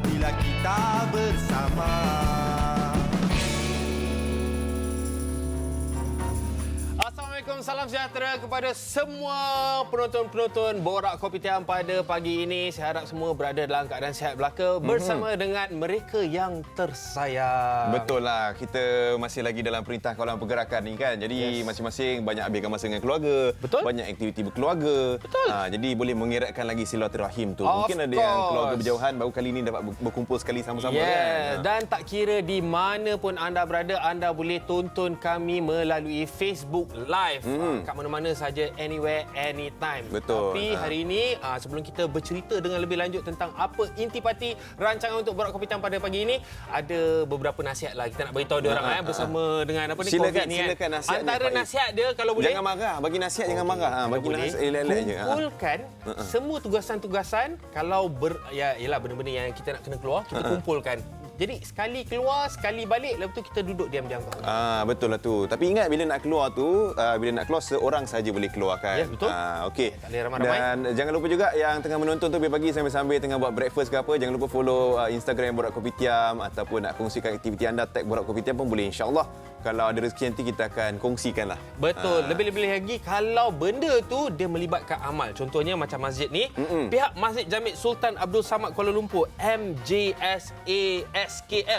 bila kita bersama. Assalamualaikum, salam sejahtera kepada semua penonton-penonton Borak Kopitiam pada pagi ini. Saya harap semua berada dalam keadaan sihat belaka bersama dengan mereka yang tersayang. Betul lah, kita masih lagi dalam perintah kawalan pergerakan ni kan. Jadi masing-masing banyak habiskan masa dengan keluarga. Betul. Banyak aktiviti berkeluarga. Betul. Jadi boleh mengeratkan lagi silaturahim tu. Of Mungkin ada course. yang keluarga berjauhan baru kali ni dapat berkumpul sekali sama-sama kan. Dan tak kira di mana pun anda berada, anda boleh tonton kami melalui Facebook Live. Kat mana-mana saja, anywhere, anytime. Betul. Tapi hari ini, sebelum kita bercerita dengan lebih lanjut tentang apa intipati rancangan untuk Borak Kopitiam pada pagi ini, ada beberapa nasihat lah kita nak beritahu dia orang bersama dengan apa ni, COVID ni kan. Silakan nasihat Antara ni, Pak nasihat dia kalau boleh, jangan marah, bagi nasihat jangan marah. Bagi nasihat elok-elok je. kumpulkan semua tugasan-tugasan. Kalau yalah benda-benda yang kita nak kena keluar, kita kumpulkan. Jadi sekali keluar, sekali balik, lepas tu kita duduk diam-diam. Betul lah tu. Tapi ingat bila nak keluar tu, bila nak keluar seorang saja boleh keluar kan. Ya, betul. Okey. Tak boleh ramai-ramai. Dan jangan lupa juga yang tengah menonton tu pagi sambil-sambil tengah buat breakfast ke apa, jangan lupa follow Instagram Borak Kopitiam ataupun nak kongsikan aktiviti anda, tag Borak Kopitiam pun boleh, insya-Allah. Kalau ada rezeki nanti kita akan kongsikan lah. Betul. Lebih-lebih lagi kalau benda tu dia melibatkan amal. Contohnya macam masjid ni, pihak Masjid Jamid Sultan Abdul Samad Kuala Lumpur, MJSASKL,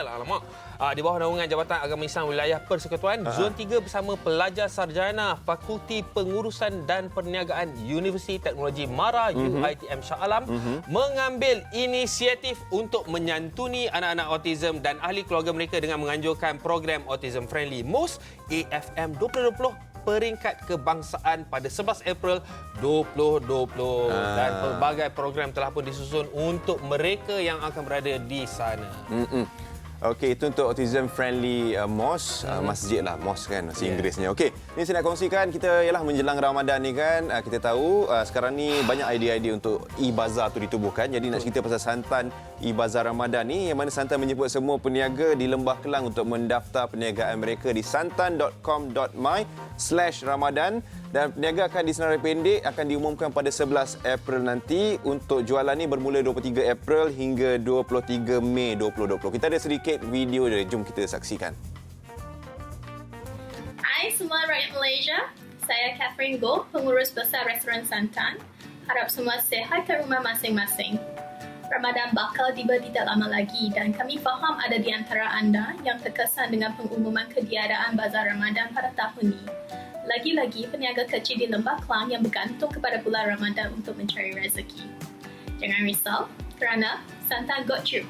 alamak, di bawah naungan Jabatan Agama Islam Wilayah Persekutuan, Zon 3 bersama pelajar sarjana Fakulti Pengurusan dan Perniagaan Universiti Teknologi MARA UiTM Shah Alam mengambil inisiatif untuk menyantuni anak-anak autism dan ahli keluarga mereka dengan menganjurkan program Autism Friendly MOS AFM 2020 peringkat kebangsaan pada 11 April 2020 dan pelbagai program telah pun disusun untuk mereka yang akan berada di sana. Okey, itu untuk Autism Friendly MOS, masjid lah, MOS kan, bahasa Inggerisnya. Okey, ni saya nak kongsikan, kita ialah menjelang Ramadan ni kan, kita tahu sekarang ni banyak idea-idea untuk e-bazar tu ditubuhkan. Jadi nak cerita pasal santan e-bazar Ramadan ni, yang mana Santan menjemput semua peniaga di Lembah Kelang untuk mendaftar perniagaan mereka di santan.com.my/Ramadan. Dan peniaga akan disenarai pendek, akan diumumkan pada 11 April nanti. Untuk jualan ni bermula 23 April hingga 23 Mei 2020. Kita ada sedikit video dia, jom kita saksikan. Hai semua rakyat Malaysia, saya Catherine Goh, pengurus besar restoran Santan. Harap semua sihat ke rumah masing-masing. Ramadan bakal tiba tidak lama lagi dan kami faham ada di antara anda yang terkesan dengan pengumuman ketiadaan bazar Ramadan pada tahun ini. Lagi-lagi peniaga kecil di Lembah Kelang yang bergantung kepada bulan Ramadan untuk mencari rezeki. Jangan risau kerana Santan got you.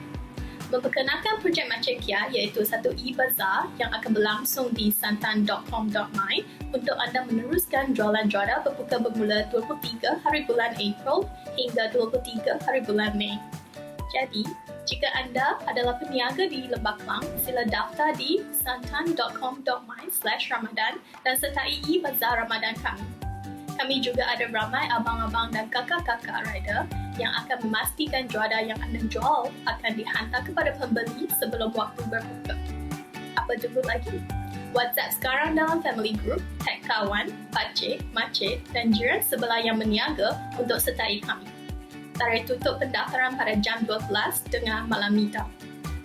Memperkenalkan projek Macekia iaitu satu e-bazar yang akan berlangsung di santan.com.my untuk anda meneruskan jualan-jualan berbuka bermula 23 hari bulan April hingga 23 hari bulan Mei. Jadi, jika anda adalah peniaga di Lembah Kelang, sila daftar di santan.com.my/Ramadan dan sertai e-bazar Ramadan kami. Kami juga ada ramai abang-abang dan kakak-kakak rider yang akan memastikan juadah yang anda jual akan dihantar kepada pembeli sebelum waktu berbuka. Apa tunggu lagi? WhatsApp sekarang dalam family group, tag kawan, pakcik, makcik dan jiran sebelah yang berniaga untuk sertai kami. Tarikh tutup pendaftaran pada jam 12 tengah malam nida.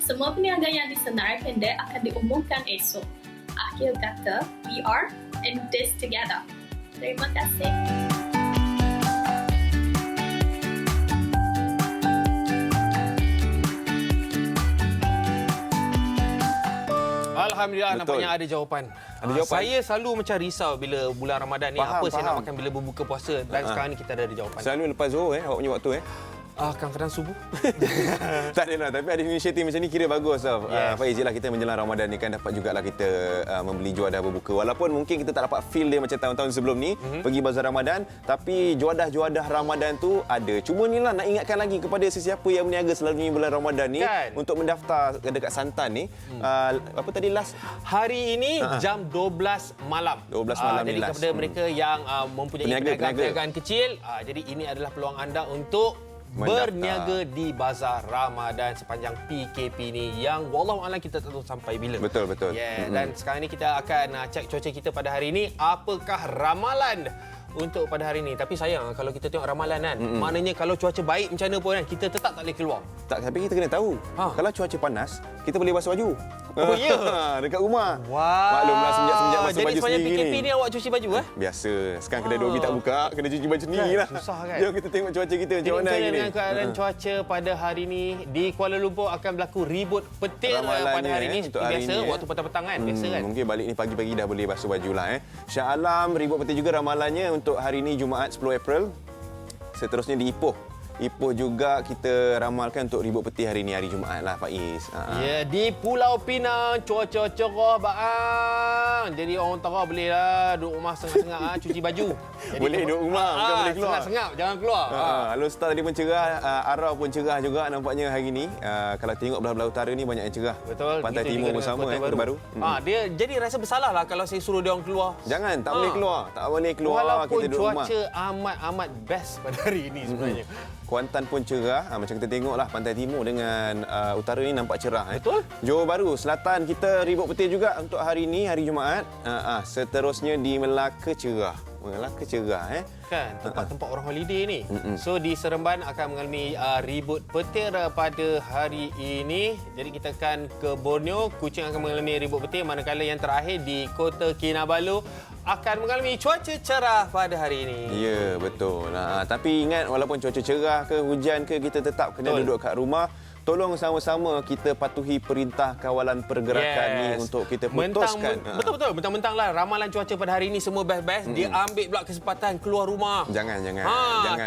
Semua peniaga yang disenarai pendek akan diumumkan esok. Akhir kata, we are in this together. Terima kasih. Alhamdulillah, Betul. nampaknya ada jawapan. Ada jawapan? Saya selalu macam risau bila bulan Ramadan ni, Faham, apa saya nak faham. makan bila berbuka puasa, dan sekarang ni kita ada jawapan. Selalu lepas Zuhur awak punya waktu Kadang-kadang subuh. Tak adalah, tapi ada inisiatif macam ni kira bagus tau. Yes. Faiz, lah kita menjelang Ramadan ni kan dapat jugalah kita membeli juadah berbuka. Walaupun mungkin kita tak dapat feel dia macam tahun-tahun sebelum ni, pergi bazar Ramadan, tapi juadah-juadah Ramadan tu ada. Cuma ni lah nak ingatkan lagi kepada sesiapa yang berniaga selalunya bulan Ramadan ni Kan? untuk mendaftar dekat Santan ni. Apa tadi last? Hari ini jam 12 malam. 12 malam ni jadi last. kepada mereka yang mempunyai Peniaga. perniagaan kecil, jadi ini adalah peluang anda untuk Mendaftar. berniaga di bazar Ramadan sepanjang PKP ni yang wallahualam kita tak tahu sampai bila. Betul. Dan sekarang ni kita akan cek cuaca kita pada hari ini. Apakah ramalan untuk pada hari ini. Tapi sayang kalau kita tengok ramalan kan. Maknanya kalau cuaca baik macam mana pun kan, kita tetap tak boleh keluar. Tak, tapi kita kena tahu. Kalau cuaca panas, kita boleh basuh baju. Oh, ya? Dekat rumah. Wah. Maklumlah semenjak basuh Jadi baju sepanjang sendiri PKP ni awak cuci baju Biasa. Sekarang kedai Dobi tak buka, kena cuci baju sendiri lah. Susah kan? Jom kita tengok cuaca kita macam mana hari ni. Dengan keadaan cuaca pada hari ini di Kuala Lumpur akan berlaku ribut petir pada hari ini seperti biasa, waktu petang-petang kan, biasa kan. Mungkin balik ni pagi-pagi dah boleh basuh baju lah. Shah Alam, ribut petir juga ramalannya untuk hari ini Jumaat 10 April. Seterusnya di Ipoh. Ipoh juga kita ramalkan untuk ribut petir hari ini, hari Jumaat lah Faiz. Ya, di Pulau Pinang cuaca cerah baang. Jadi orang utara boleh lah duduk rumah sengap-sengap cuci baju. Jadi, boleh duduk rumah, bukan boleh keluar. Sengap-sengap, jangan keluar. Alur Star tadi pun cerah, arah pun cerah juga nampaknya hari ini. Kalau tengok belah-belah utara ni banyak yang cerah. Betul. Pantai Timur pun sama, Kota Baru. Dia jadi rasa bersalah lah kalau saya suruh dia orang keluar. Jangan, tak boleh keluar. Tak boleh keluar, Walaupun kita duduk rumah. cuaca amat-amat best pada hari ini sebenarnya. Kuantan pun cerah. Macam kita tengoklah Pantai Timur dengan utara ni nampak cerah. Betul. Johor Bahru, selatan kita ribut petir juga untuk hari ini, hari Jumaat. Seterusnya di Melaka cerah. Melaka cerah Kan, tempat-tempat orang holiday ni. So di Seremban akan mengalami ribut petir pada hari ini. Jadi kita akan ke Borneo, Kuching akan mengalami ribut petir, manakala yang terakhir di Kota Kinabalu akan mengalami cuaca cerah pada hari ini. Ya, betul. Tapi ingat, walaupun cuaca cerah ke hujan ke, kita tetap kena duduk kat rumah. Tolong sama-sama kita patuhi perintah kawalan pergerakan ni untuk kita putuskan. Betul-betul. Mentang-mentang lah ramalan cuaca pada hari ini semua best-best. Dia ambil pula kesempatan keluar rumah. Jangan.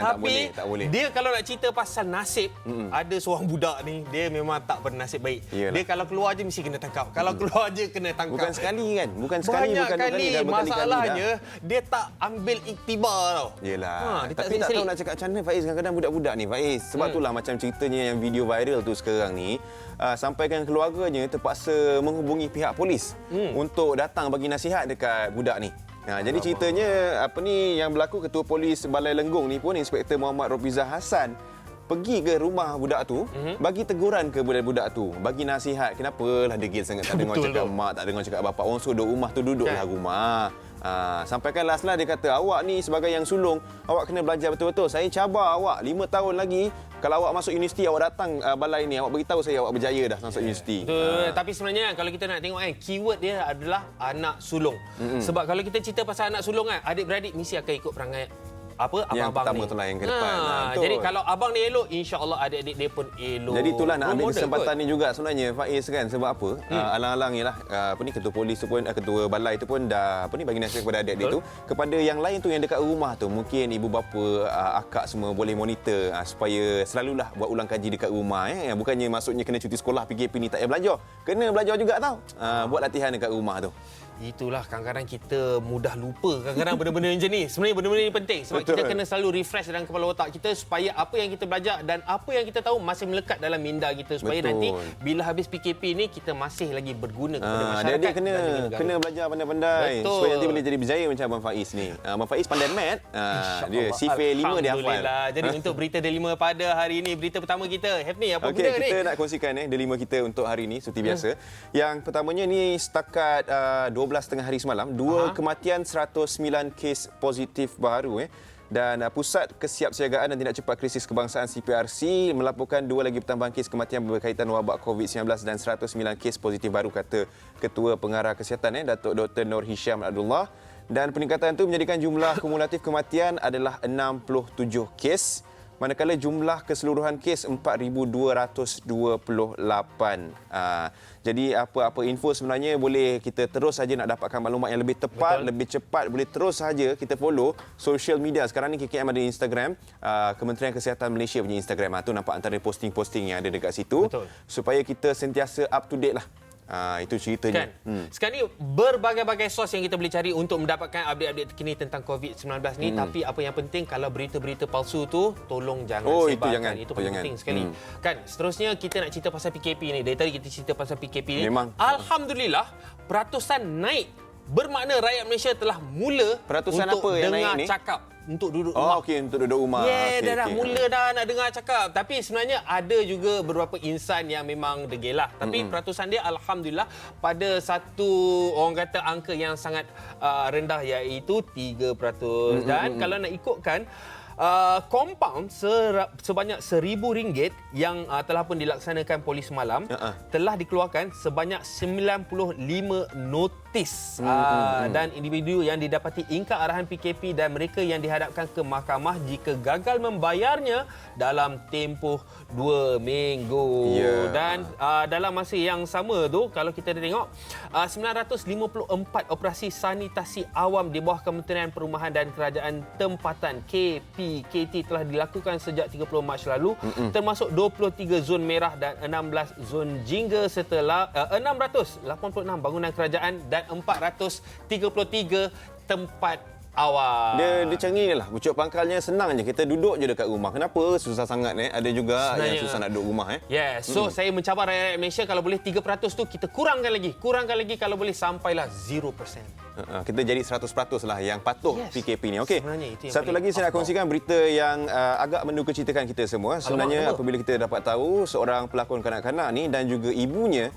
Tapi tak boleh. Dia kalau nak cerita pasal nasib, ada seorang budak ni, dia memang tak bernasib baik. Yalah. Dia kalau keluar je mesti kena tangkap. Kalau keluar je kena tangkap. Bukan sekali kan? Bukan sekali, Banyak bukan kali. dah berkali-kali Masalahnya, dah. dia tak ambil iktibar tau. Yelah. Dia Tapi tak tahu nak cakap macam mana Faiz. Kadang-kadang budak-budak ni Faiz. Sebab itulah macam ceritanya yang video viral tu sekarang ni. Sampaikan keluarganya terpaksa menghubungi pihak polis untuk datang bagi nasihat dekat budak ni. Jadi ceritanya yang berlaku, Ketua Polis Balai Lenggong ni pun, Inspektor Muhammad Rofiza Hassan, pergi ke rumah budak tu, bagi teguran ke budak-budak tu, bagi nasihat. Kenapalah degil sangat, tak dengar cakap mak, tak dengar cakap bapak. Orang suruh duduk rumah tu, duduklah rumah. Sampaikan last-lah dia kata, awak ni sebagai yang sulung, awak kena belajar betul-betul. Saya cabar awak 5 tahun lagi, kalau awak masuk universiti, awak datang balai ni, awak beritahu saya awak berjaya dah masuk universiti. Tapi sebenarnya kalau kita nak tengok keyword dia adalah anak sulung. Sebab kalau kita cerita pasal anak sulung adik-beradik mesti akan ikut perangai yang abang pertama ni. tu lah yang ke depan. Jadi kalau abang dia elok, insya-Allah adik-adik dia pun elok. Jadi itulah nak ambil kesempatan kot ni juga sebenarnya Faiz kan, sebab apa? Alang-alang ialah ketua polis tu pun, ketua balai tu pun dah bagi nasihat kepada adik-adik tu, kepada yang lain tu yang dekat rumah tu, mungkin ibu bapa, akak semua boleh monitor supaya selalulah buat ulang kaji dekat rumah bukannya maksudnya kena cuti sekolah PKP ni tak payah belajar. Kena belajar juga tau. Buat latihan dekat rumah tu. Itulah kadang-kadang kita mudah lupa kadang-kadang benda-benda macam ni. Sebenarnya benda-benda ni penting sebab kita kena selalu refresh dalam kepala otak kita supaya apa yang kita belajar dan apa yang kita tahu masih melekat dalam minda kita supaya nanti bila habis PKP ni kita masih lagi berguna kepada masyarakat. Dia kena belajar pandai-pandai supaya nanti boleh jadi berjaya macam Abang Faiz ni. Abang Faiz pandai mat. Dia sifir 5 dia hafal. Jadi untuk berita delima pada hari ini, berita pertama kita, Hefni, apa benda ni? Kita nak kongsikan delima kita untuk hari ini seperti biasa. Yang pertamanya ni setakat 12 hari semalam, 2 kematian, 109 kes positif baru dan Pusat Kesiapsiagaan dan Tindak Cepat Krisis Kebangsaan CPRC melaporkan 2 lagi pertambahan kes kematian berkaitan wabak COVID-19 dan 109 kes positif baru, kata Ketua Pengarah Kesihatan Datuk Dr. Nur Hisham Abdullah, dan peningkatan itu menjadikan jumlah kumulatif kematian adalah 67 kes. Manakala jumlah keseluruhan kes 4,228. Jadi apa-apa info sebenarnya boleh kita terus saja nak dapatkan maklumat yang lebih tepat, lebih cepat, boleh terus saja kita follow social media. Sekarang ni KKM ada Instagram, Kementerian Kesihatan Malaysia punya Instagram. Tu nampak antara posting-posting yang ada dekat situ. Supaya kita sentiasa up to date lah. Itu ceritanya. Sekarang ni berbagai-bagai sos yang kita boleh cari untuk mendapatkan update-update terkini tentang COVID-19 ni. Tapi apa yang penting, kalau berita-berita palsu tu, tolong jangan sebarkan. Itu paling penting sekali. Kan, seterusnya kita nak cerita pasal PKP ni. Dari tadi kita cerita pasal PKP ni. Memang. Alhamdulillah, peratusan naik. Bermakna rakyat Malaysia telah mula peratusan untuk apa yang dengar naik ni? cakap. untuk duduk rumah. Oh, okey, untuk duduk rumah. Dah mula dah nak dengar cakap. Tapi sebenarnya ada juga beberapa insan yang memang degil lah. Tapi peratusan dia alhamdulillah pada satu orang kata angka yang sangat rendah iaitu 3%. Dan kalau nak ikutkan compound sebanyak RM1,000 yang telah pun dilaksanakan polis malam telah dikeluarkan sebanyak 95 notis dan individu yang didapati ingkar arahan PKP dan mereka yang dihadapkan ke mahkamah jika gagal membayarnya dalam tempoh 2 minggu. Dan dalam masa yang sama tu kalau kita tengok 954 operasi sanitasi awam di bawah Kementerian Perumahan dan Kerajaan Tempatan KPKT telah dilakukan sejak 30 Mac lalu termasuk 23 zon merah dan 16 zon jingga serta 686 bangunan kerajaan dan 433 tempat awam. Dia macam ni lah. Pucuk pangkalnya senang je. Kita duduk je dekat rumah. Kenapa susah sangat Ada juga sebenarnya yang susah nak duduk rumah Yes. So saya mencabar rakyat Malaysia kalau boleh 3% tu kita kurangkan lagi kalau boleh sampailah 0%. Kita jadi 100% lah yang patuh PKP ni. Okey. Satu lagi saya nak kongsikan berita yang agak mendukacitakan kita semua. Sebenarnya apabila kita dapat tahu seorang pelakon kanak-kanak ni dan juga ibunya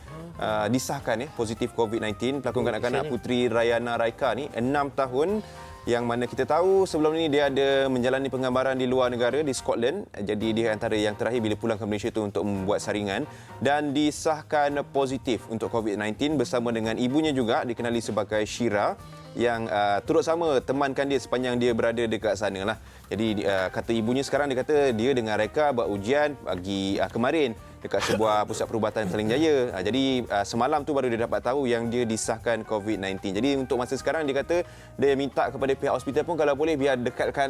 disahkan positif COVID-19. Pelakon kanak-kanak Puteri Rayana Raika ni 6 tahun yang mana kita tahu sebelum ini dia ada menjalani penggambaran di luar negara di Scotland. Jadi dia antara yang terakhir bila pulang ke Malaysia itu untuk membuat saringan dan disahkan positif untuk COVID-19 bersama dengan ibunya juga dikenali sebagai Shira yang turut sama temankan dia sepanjang dia berada dekat sana lah. Jadi kata ibunya sekarang dia kata dia dengan Reka buat ujian pagi kemarin dekat sebuah pusat perubatan Saling Jaya. Jadi semalam tu baru dia dapat tahu yang dia disahkan COVID-19. Jadi untuk masa sekarang dia kata dia minta kepada pihak hospital pun kalau boleh biar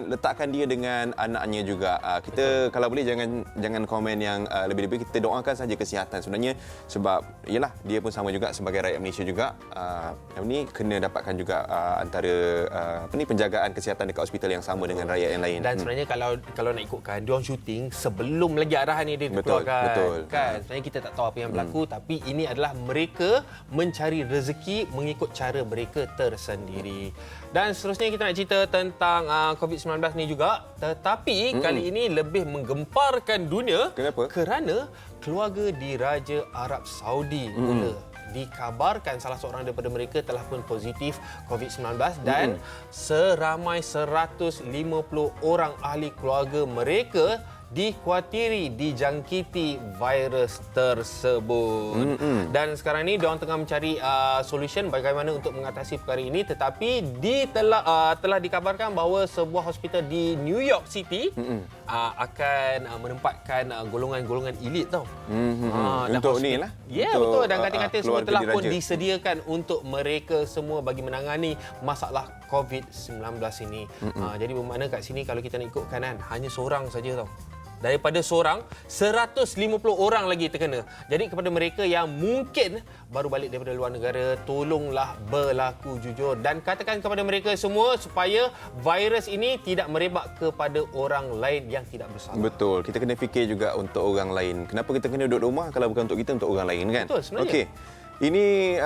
letakkan dia dengan anaknya juga. Kita kalau boleh jangan komen yang lebih-lebih, kita doakan saja kesihatan sebenarnya sebab yalah dia pun sama juga sebagai rakyat Malaysia juga. Yang ni kena dapatkan juga antara penjagaan kesihatan dekat hospital yang sama dengan rakyat yang lain. Dan sebenarnya kalau nak ikutkan dia orang syuting sebelum lagi arahan ni dia dikeluarkan. Betul. Kan sebenarnya kita tak tahu apa yang berlaku tapi ini adalah mereka mencari rezeki mengikut cara mereka tersendiri. Dan seterusnya kita nak cerita tentang COVID-19 ni juga tetapi kali ini lebih menggemparkan dunia. Kenapa? Kerana keluarga diraja Arab Saudi dikabarkan salah seorang daripada mereka telah pun positif COVID-19 dan seramai 150 orang ahli keluarga mereka dikhawatiri dijangkiti virus tersebut. Dan sekarang ni diorang tengah mencari solution bagaimana untuk mengatasi perkara ini tetapi telah dikabarkan bahawa sebuah hospital di New York City akan menempatkan golongan-golongan elit tau. Untuk ni lah. Ya, betul. Dan katil-katil semua telah pun disediakan untuk mereka semua bagi menangani masalah COVID-19 ini. Jadi bermakna kat sini kalau kita nak ikutkan kan hanya seorang saja tau. Daripada seorang, 150 orang lagi terkena. Jadi kepada mereka yang mungkin baru balik daripada luar negara, tolonglah berlaku jujur dan katakan kepada mereka semua supaya virus ini tidak merebak kepada orang lain yang tidak bersalah. Betul. Kita kena fikir juga untuk orang lain. Kenapa kita kena duduk rumah kalau bukan untuk kita, untuk orang lain kan? Betul sebenarnya. Okey. Ini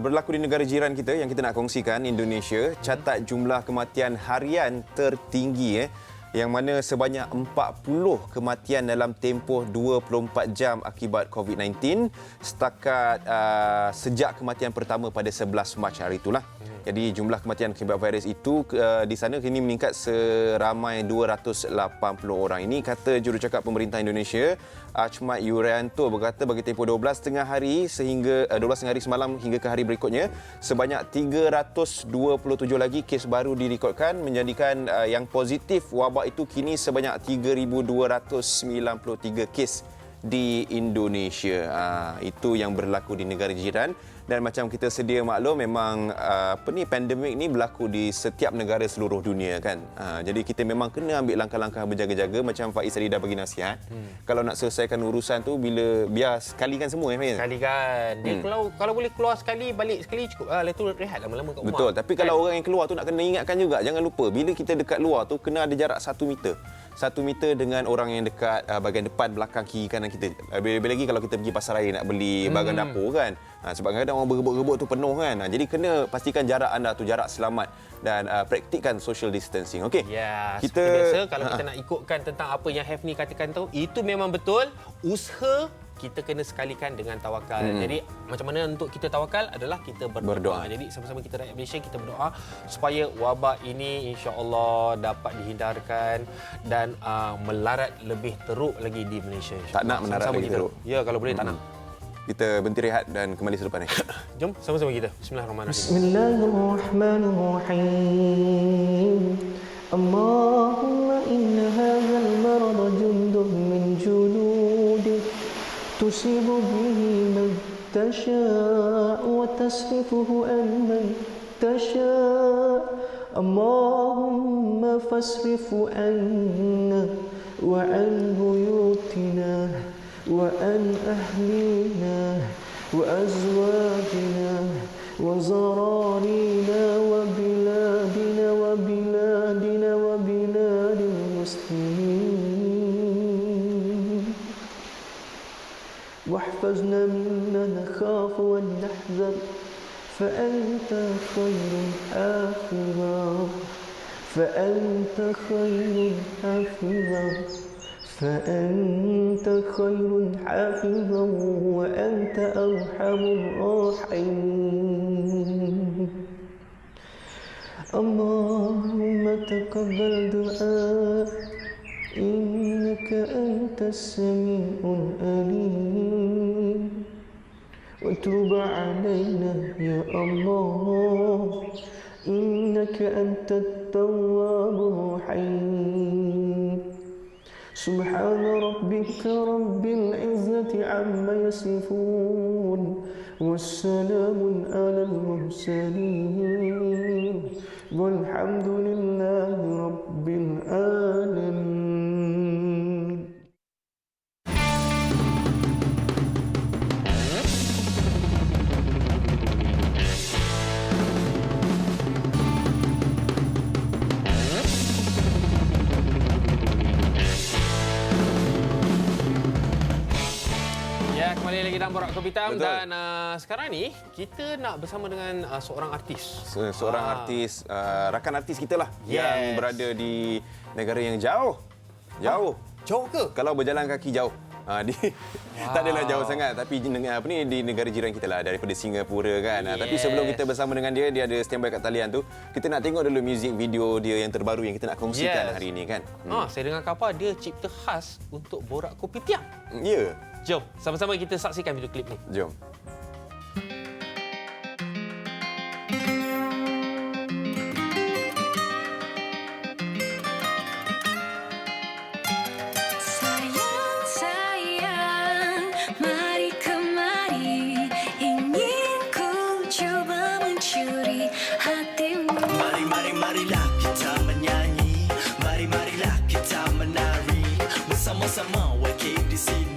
berlaku di negara jiran kita yang kita nak kongsikan, Indonesia. Catat jumlah kematian harian tertinggi yang mana sebanyak 40 kematian dalam tempoh 24 jam akibat COVID-19 setakat sejak kematian pertama pada 11 Mac hari itulah. Jadi jumlah kematian akibat virus itu di sana kini meningkat seramai 280 orang. Ini kata jurucakap pemerintah Indonesia Achmad Yuryanto berkata bagi tempoh 12 hari semalam hingga ke hari berikutnya sebanyak 327 lagi kes baru direkodkan menjadikan yang positif wabak itu kini sebanyak 3,293 kes di Indonesia. Itu yang berlaku di negara jiran. Dan macam kita sedia maklum memang pandemik ni berlaku di setiap negara seluruh dunia kan. Jadi kita memang kena ambil langkah-langkah berjaga-jaga macam Faiz tadi dah bagi nasihat. Kalau nak selesaikan urusan tu biar sekalikan semua Faiz. Sekalikan. Dia kalau boleh keluar sekali, balik sekali cukup. Lepas tu rehat lama-lama kat rumah. Betul. Tapi kalau orang yang keluar tu nak kena ingatkan juga, jangan lupa bila kita dekat luar tu kena ada jarak 1 meter. 1 meter dengan orang yang dekat bahagian depan, belakang, kiri, kanan kita. Lebih lagi kalau kita pergi pasar raya nak beli bahagian dapur kan. Sebab kadang-kadang orang berebut-rebut tu penuh kan. Jadi kena pastikan jarak anda tu jarak selamat dan praktikkan social distancing. Okey. Ya, kita seperti biasa kalau kita nak ikutkan tentang apa yang Hafni katakan tu, itu memang betul. Usaha kita kena sekalikan dengan tawakal. Jadi macam mana untuk kita tawakal adalah kita berdoa. Jadi sama-sama kita rakyat Malaysia kita berdoa supaya wabak ini insya-Allah dapat dihindarkan dan melarat lebih teruk lagi di Malaysia. Tak nak melarat lagi teruk. Ya, kalau boleh tak nak. Kita berhenti rehat dan kembali selepas ini. Jom sama-sama kita. Bismillahirrahmanirrahim. Bismillahirrahmanirrahim. Allahumma inna hadzal marada jundun min junudik tusibu bihi man tasha' wa tasrifuhu an man tasha'. Allahumma fasrifu anna wa an buyutina wa an ahlina wa azwajina wa zararina wa biladina wa biladina wa biladil muslimin. واحفظنا مما نخاف ونحذر فأنت خير حافظا فأنت خير حافظا فأنت خير حافظا وأنت أرحم الراحمين. اللهم تقبل دعاء إنك أنت السميع العليم وتب علينا يا الله إنك أنت التواب الرحيم. سبحان ربك رب العزة عما يصفون والسلام على المرسلين والحمد لله رب العالمين. Kembali lagi dalam Borak Kopi Hitam. Betul. Dan sekarang ni kita nak bersama dengan seorang artis. Seorang artis, rakan artis kita lah Yes. yang berada di negara yang jauh. Jauh. Jauh ke? Kalau berjalan kaki jauh. Tak adalah jauh sangat, tapi di negara jiran kita lah, daripada Singapura kan. Tapi sebelum kita bersama dengan dia ada standby kat talian tu. Kita nak tengok dulu music video dia yang terbaru yang kita nak kongsikan hari ini kan. Saya dengar kabar dia cipta khas untuk Borak Kopi Hitam. Ya. Jom, sama-sama kita saksikan video klip ni. Jom. Sayang, sayang, mari kemari, ingin ku coba mencuri hatimu. Marilah kita menyanyi, marilah kita menari, bersama-sama wakil di sini.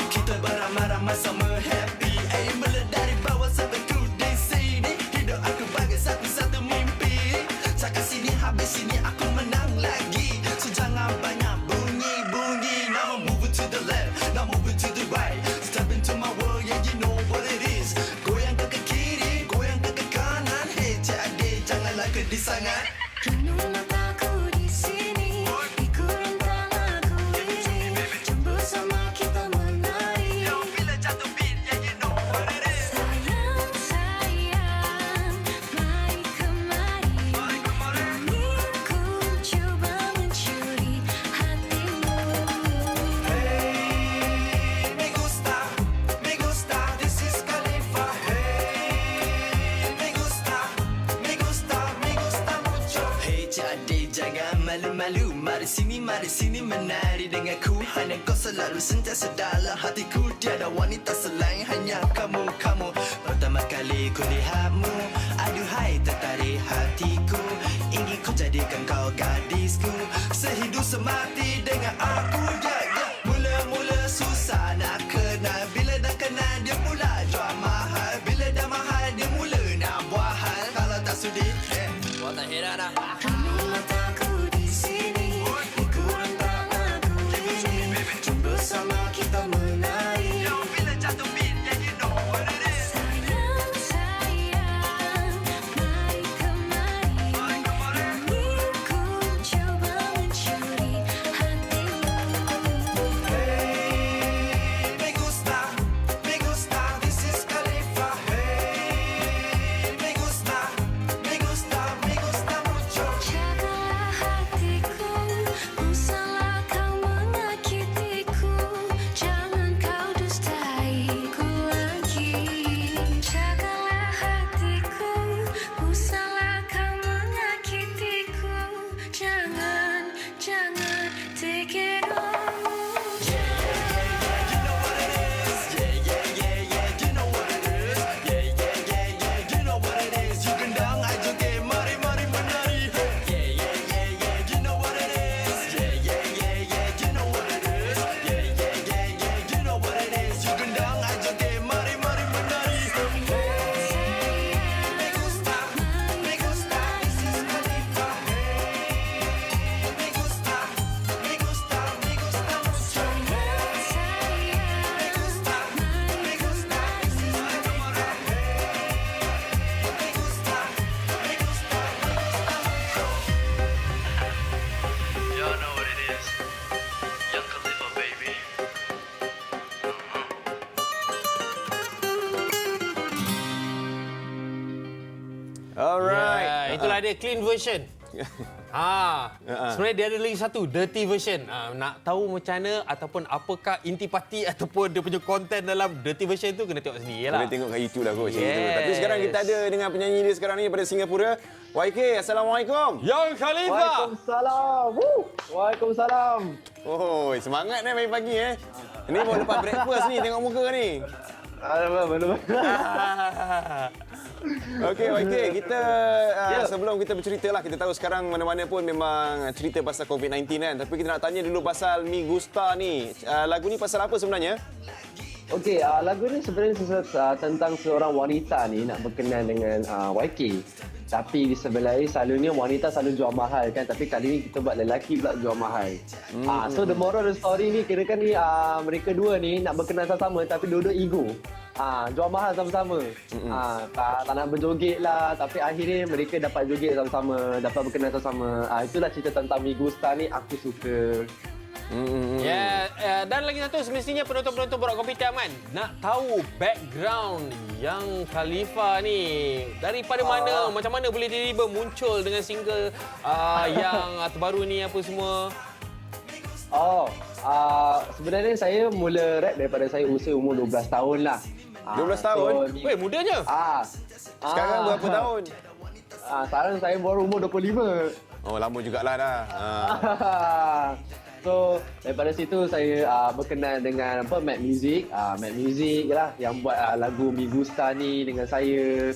Kita beramai-ramai sama happy, mula dari bawah sampai ku di sini. Hidup aku bagai satu-satu mimpi. Cakap sini habis sini aku menang lagi. So jangan banyak bunyi-bunyi. Now I'm moving to the left, now moving to the right. Step into my world, yeah you know what it is. Goyang ke kiri, goyang ke kanan. Hey jadi janganlah kedisangan. Renung mataku di sini, ikut rentang lagu ini. Jom bersama kita menari. Bila jatuh beat, yeah you know what it is. Sayang, sayang, mari kemari, ingin ku coba mencuri hatimu. Hey, me gusta, this is Khalifa. Hey, me gusta mucho. Hey, jadi jangan malu-malu. Mari sini menari denganku. Hanya kau selalu sentiasa dalam hatiku. Tiada wanita selain hanya kamu. Pertama kali ku lihatmu, aduhai tertarik hatiku. Ingin ku jadikan kau gadisku, sehidup semati dengan aku. Mula-mula susah nak kenal, bila dah kenal dia mula jual mahal. Bila dah mahal dia mula nak buat hal. Kalau tak sudi, buat tak heran dah. Renung mataku di sini, ikut rentang Alright. Itulah dia clean version. Sebenarnya dia ada lagi satu dirty version. Nak tahu macam mana ataupun apakah intipati ataupun dia punya konten dalam dirty version tu kena tengok sendiri lah. Boleh tengok kat YouTube lah kot macam Yes. itu. Tapi sekarang kita ada dengan penyanyi dia sekarang ni daripada Singapura. YK, Assalamualaikum. Yang Khalifa. Waalaikumsalam. Waalaikumsalam. Oh, semangat ni pagi-pagi Ini baru lepas breakfast ni tengok muka ni. Betul. Okey, YK, kita sebelum kita bercerita lah, kita tahu sekarang mana-mana pun memang cerita pasal COVID-19 kan. Tapi kita nak tanya dulu pasal Mi Gusta ni. Lagu ni pasal apa sebenarnya? Okey, lagu ni sebenarnya tentang seorang wanita ni nak berkenan dengan YK. Tapi di sebelah ni selalunya wanita selalu jual mahal kan. Tapi kali ni kita buat lelaki pula jual mahal. So the moral of the story ni kira-kira ni mereka dua ni nak berkenan sama-sama tapi dua-dua ego. Jual mahal sama-sama. Tak nak berjoget lah. Tapi akhirnya mereka dapat joget sama-sama. Dapat berkenan sama-sama. Itulah cerita tentang Mi Gusta ni. Aku suka. Dan lagi satu, semestinya penonton-penonton Borak Kopi Tiaman nak tahu background Yang Khalifa ni daripada mana, macam mana boleh tiba-tiba muncul dengan single yang terbaru ni apa semua. Sebenarnya saya mula rap daripada saya usia umur 12 tahun lah. 12 tahun? Weh, mudanya. Sekarang berapa tahun? Sekarang saya baru umur 25. Oh, lama jugalah dah. So, daripada situ saya berkenan dengan Mad Music. Mad Music lah yang buat lagu Mi Gusta ni dengan saya.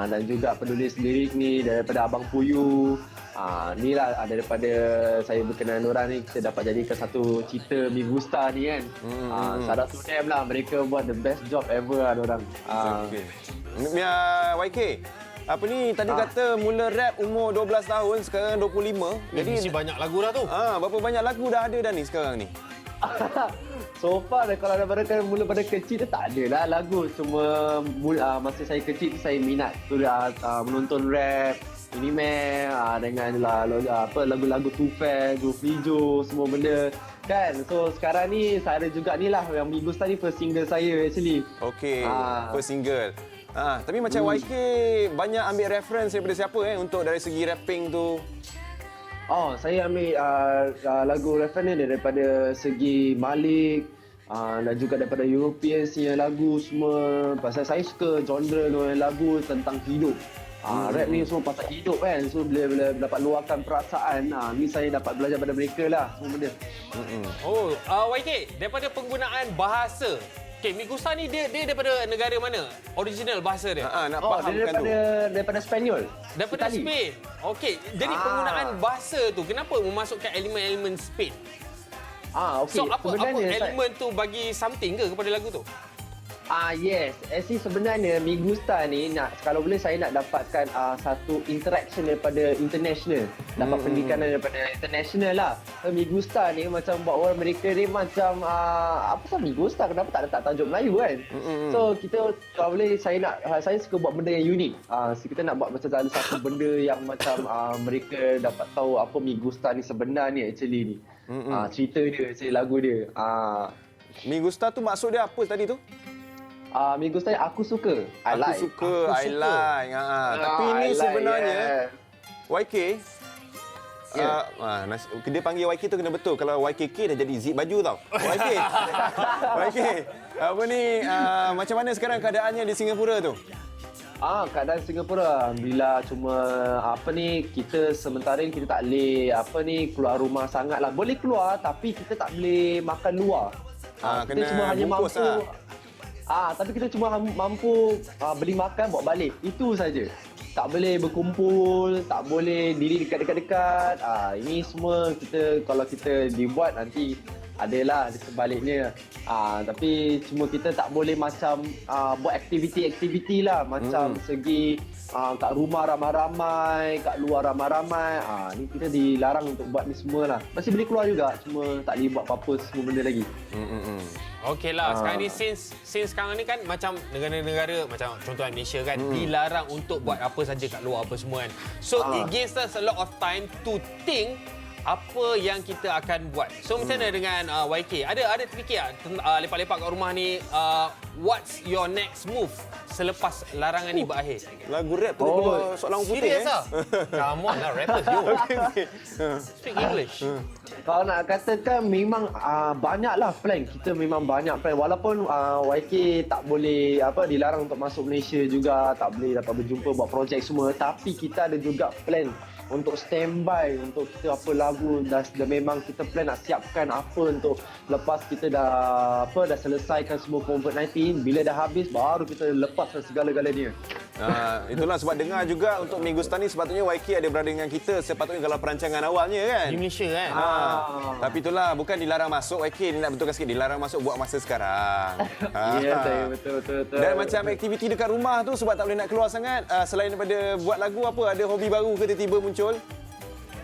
Dan juga penulis lirik ni daripada Abang Puyu. Ni lah daripada saya berkenan orang ni, kita dapat jadikan satu cerita Mi Gusta ni kan. Shout out to them lah, mereka buat the best job ever lah diorang. Okay. YK, apa ni tadi kata mula rap umur 12 tahun, sekarang 25. Jadi mesti banyak lagu dah tu. Berapa banyak lagu dah ada dah ni sekarang ni? So far kalau daripada mula pada kecil tu tak ada lah lagu. Cuma masa saya kecil tu saya minat tu menonton rap, anime dengan lagu-lagu Tufail, Joflijo, semua benda kan. So sekarang ni saya ada juga ni lah yang Mi Gusta ni first single saya actually. Okey, first single. Tapi macam YK banyak ambil reference daripada siapa untuk dari segi rapping tu? Saya ambil lagu reference ni daripada segi Malik dan juga daripada European punya lagu semua. Pasal saya suka genre lagu tentang hidup. Rap ni semua pasal hidup kan. So bila dapat luahkan perasaan, ni saya dapat belajar daripada mereka lah semua benda. YK, daripada penggunaan bahasa. Okay, Mi Gusta ni dia daripada negara mana? Original bahasa dia? Nak fahamkan daripada Spanyol. Daripada Itali. Spain. Okey, jadi penggunaan bahasa tu kenapa memasukkan elemen-elemen Spain? Okey. So apa Sebenarnya elemen tu bagi something ke kepada lagu tu? Yes. Actually sebenarnya Mi Gusta ni kalau boleh saya nak dapatkan satu interaction daripada international. Dapat pendidikan daripada international lah. Mi Gusta ni macam buat orang Amerika ni macam apa sah Mi Gusta, kenapa tak letak tajuk Melayu kan? So kita kalau boleh saya suka buat benda yang unik. Kita nak buat macam ada satu benda yang macam mereka dapat tahu apa Mi Gusta ni sebenarnya actually ni. Cerita dia, lagu dia. Mi Gusta tu maksud dia apa tadi tu? Mi Gusta aku suka. I like. I like. Tapi ini sebenarnya YK. Dia panggil YK tu kena betul. Kalau YKK dah jadi zip baju tau. YK. Apa ni macam mana sekarang keadaannya di Singapura tu? Keadaan Singapura alhamdulillah, cuma kita sementara ni kita tak boleh keluar rumah sangatlah. Boleh keluar tapi kita tak boleh makan luar. Kita cuma hanya mampu tapi kita cuma mampu beli makan bawa balik. Itu saja. Tak boleh berkumpul, tak boleh diri dekat-dekat. Ini semua kalau kita dibuat nanti adalah di sebaliknya. Tapi cuma kita tak boleh macam buat aktiviti-aktiviti lah. Macam segi kat rumah ramai-ramai, kat luar ramai-ramai. Ni kita dilarang untuk buat ni semua lah. Masih boleh keluar juga, cuma tak boleh buat apa-apa semua benda lagi. Okeylah, sekarang ni since sekarang ni kan macam negara-negara macam contoh Malaysia kan dilarang untuk buat apa saja kat luar apa semua kan. So it gives us a lot of time to think apa yang kita akan buat. So macam mana dengan YK? Ada terfikir lepak-lepak kat rumah ni, what's your next move selepas larangan ni berakhir? Lagu rap tu keluar soalan putih. Serius ah? Come on lah, rappers you. Speak English. Kalau nak katakan memang banyaklah plan. Kita memang banyak plan. Walaupun YK tak boleh dilarang untuk masuk Malaysia juga, tak boleh dapat berjumpa buat projek semua, tapi kita ada juga plan untuk standby untuk kita apa lagu dah memang kita plan nak siapkan apa untuk lepas kita dah selesaikan semua COVID-19, bila dah habis baru kita lepaskan segala-galanya. Itulah sebab dengar juga untuk minggu depan ni sepatutnya YK ada berada dengan kita sepatutnya kalau perancangan awalnya kan. Di Malaysia kan. Tapi itulah bukan dilarang masuk YK, ni nak betulkan sikit, dilarang masuk buat masa sekarang. Ya, saya betul. Dan macam aktiviti dekat rumah tu sebab tak boleh nak keluar sangat, selain daripada buat lagu apa, ada hobi baru ke tiba-tiba muncul?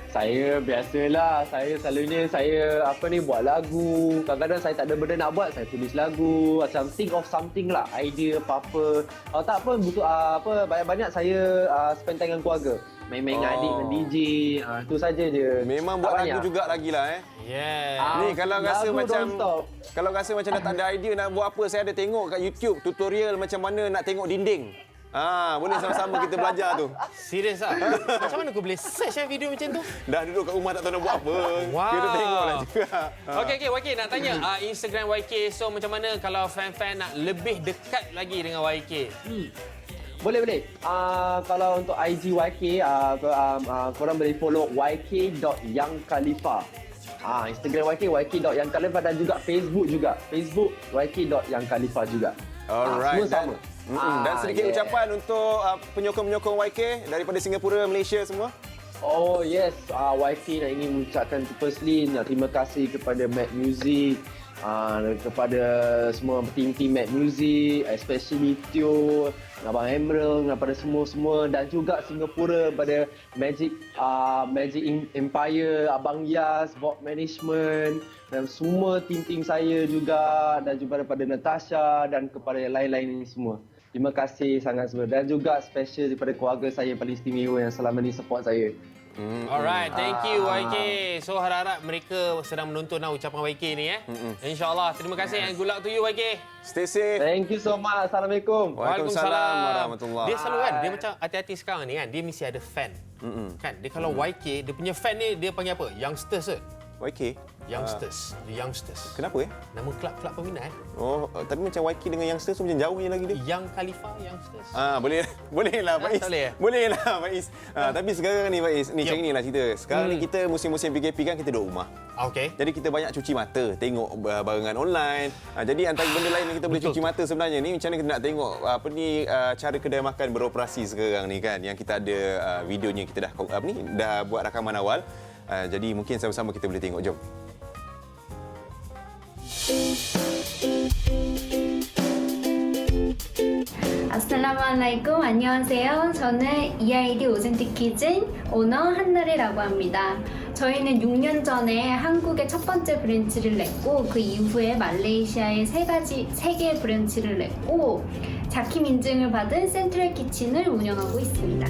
Saya biasalah, saya selalunya buat lagu. Kadang-kadang saya tak ada benda nak buat, saya tulis lagu, macam think of something lah, idea apa-apa. Kalau tak apa butuh banyak-banyak saya spend time dengan keluarga. Main-main dengan adik, dengan DJ, itu saja je. Memang buat lagu juga lagi lah Yeah. Ni kalau rasa lagu macam don't stop. kalau rasa macam dah tak ada idea nak buat apa, saya ada tengok kat YouTube tutorial macam mana nak tengok dinding. Boleh sama-sama kita belajar tu. Serius ah? Macam mana kau boleh search video macam tu? Dah duduk kat rumah tak tahu nak buat apa. Wow. Kita tengoklah juga. Okey, YK nak tanya Instagram YK. So macam mana kalau fan-fan nak lebih dekat lagi dengan YK? Boleh. Kalau untuk IG YK, korang boleh follow yk.youngkhalifa. Instagram YK.youngkhalifa dan juga Facebook YK.youngkhalifa juga. Alright. Semua sama. Dan sedikit ucapan untuk penyokong-penyokong YK daripada Singapura, Malaysia semua. Oh yes, YK nak ingin mengucapkan firstly terima kasih kepada Mad Music, kepada semua tim-tim Mad Music, especially Tio, Abang Emerald, kepada semua dan juga Singapura, pada Magic Empire, Abang Yas, Board Management dan semua tim-tim saya juga, dan juga kepada Natasha dan kepada yang lain-lain semua. Terima kasih sangat semua dan juga special daripada keluarga saya yang paling istimewa yang selama ni support saya. Alright, thank you YK. So harap-harap mereka sedang menonton ucapan YK ni InsyaAllah. Terima kasih and good luck to you YK. Stay safe. Thank you so much. Assalamualaikum. Waalaikumsalam warahmatullahi. Dia selalu kan, dia macam hati-hati sekarang ni kan, dia mesti ada fan. Kan, dia kalau YK, dia punya fan ni dia panggil apa? Youngsters ke? YK? Youngsters. The Youngsters. Kenapa Nama kelab-kelab peminat. Oh, tapi macam YK dengan Youngsters tu macam jauh je lagi dia. Young Khalifa Youngsters. Boleh lah Faiz. Tak boleh? Boleh lah Faiz. Tapi sekarang ni Faiz, ni macam inilah cerita. Sekarang ni kita musim-musim PKP kan, kita duduk rumah. Okey. Jadi kita banyak cuci mata, tengok barangan online. Jadi antara benda lain yang kita boleh cuci mata sebenarnya ni, macam mana kita nak tengok cara kedai makan beroperasi sekarang ni kan, yang kita ada videonya, kita dah buat rakaman awal. Jadi mungkin sama-sama kita boleh tengok. Jom. 아살라무알라이쿰 안녕하세요. 저는 EID 오센틱 키즌 오너 한나래라고 합니다. 저희는 6년 전에 한국에 첫 번째 브랜치를 냈고 그 이후에 말레이시아에 3개의 브랜치를 냈고 자킴 인증을 받은 센트럴 키친을 운영하고 있습니다.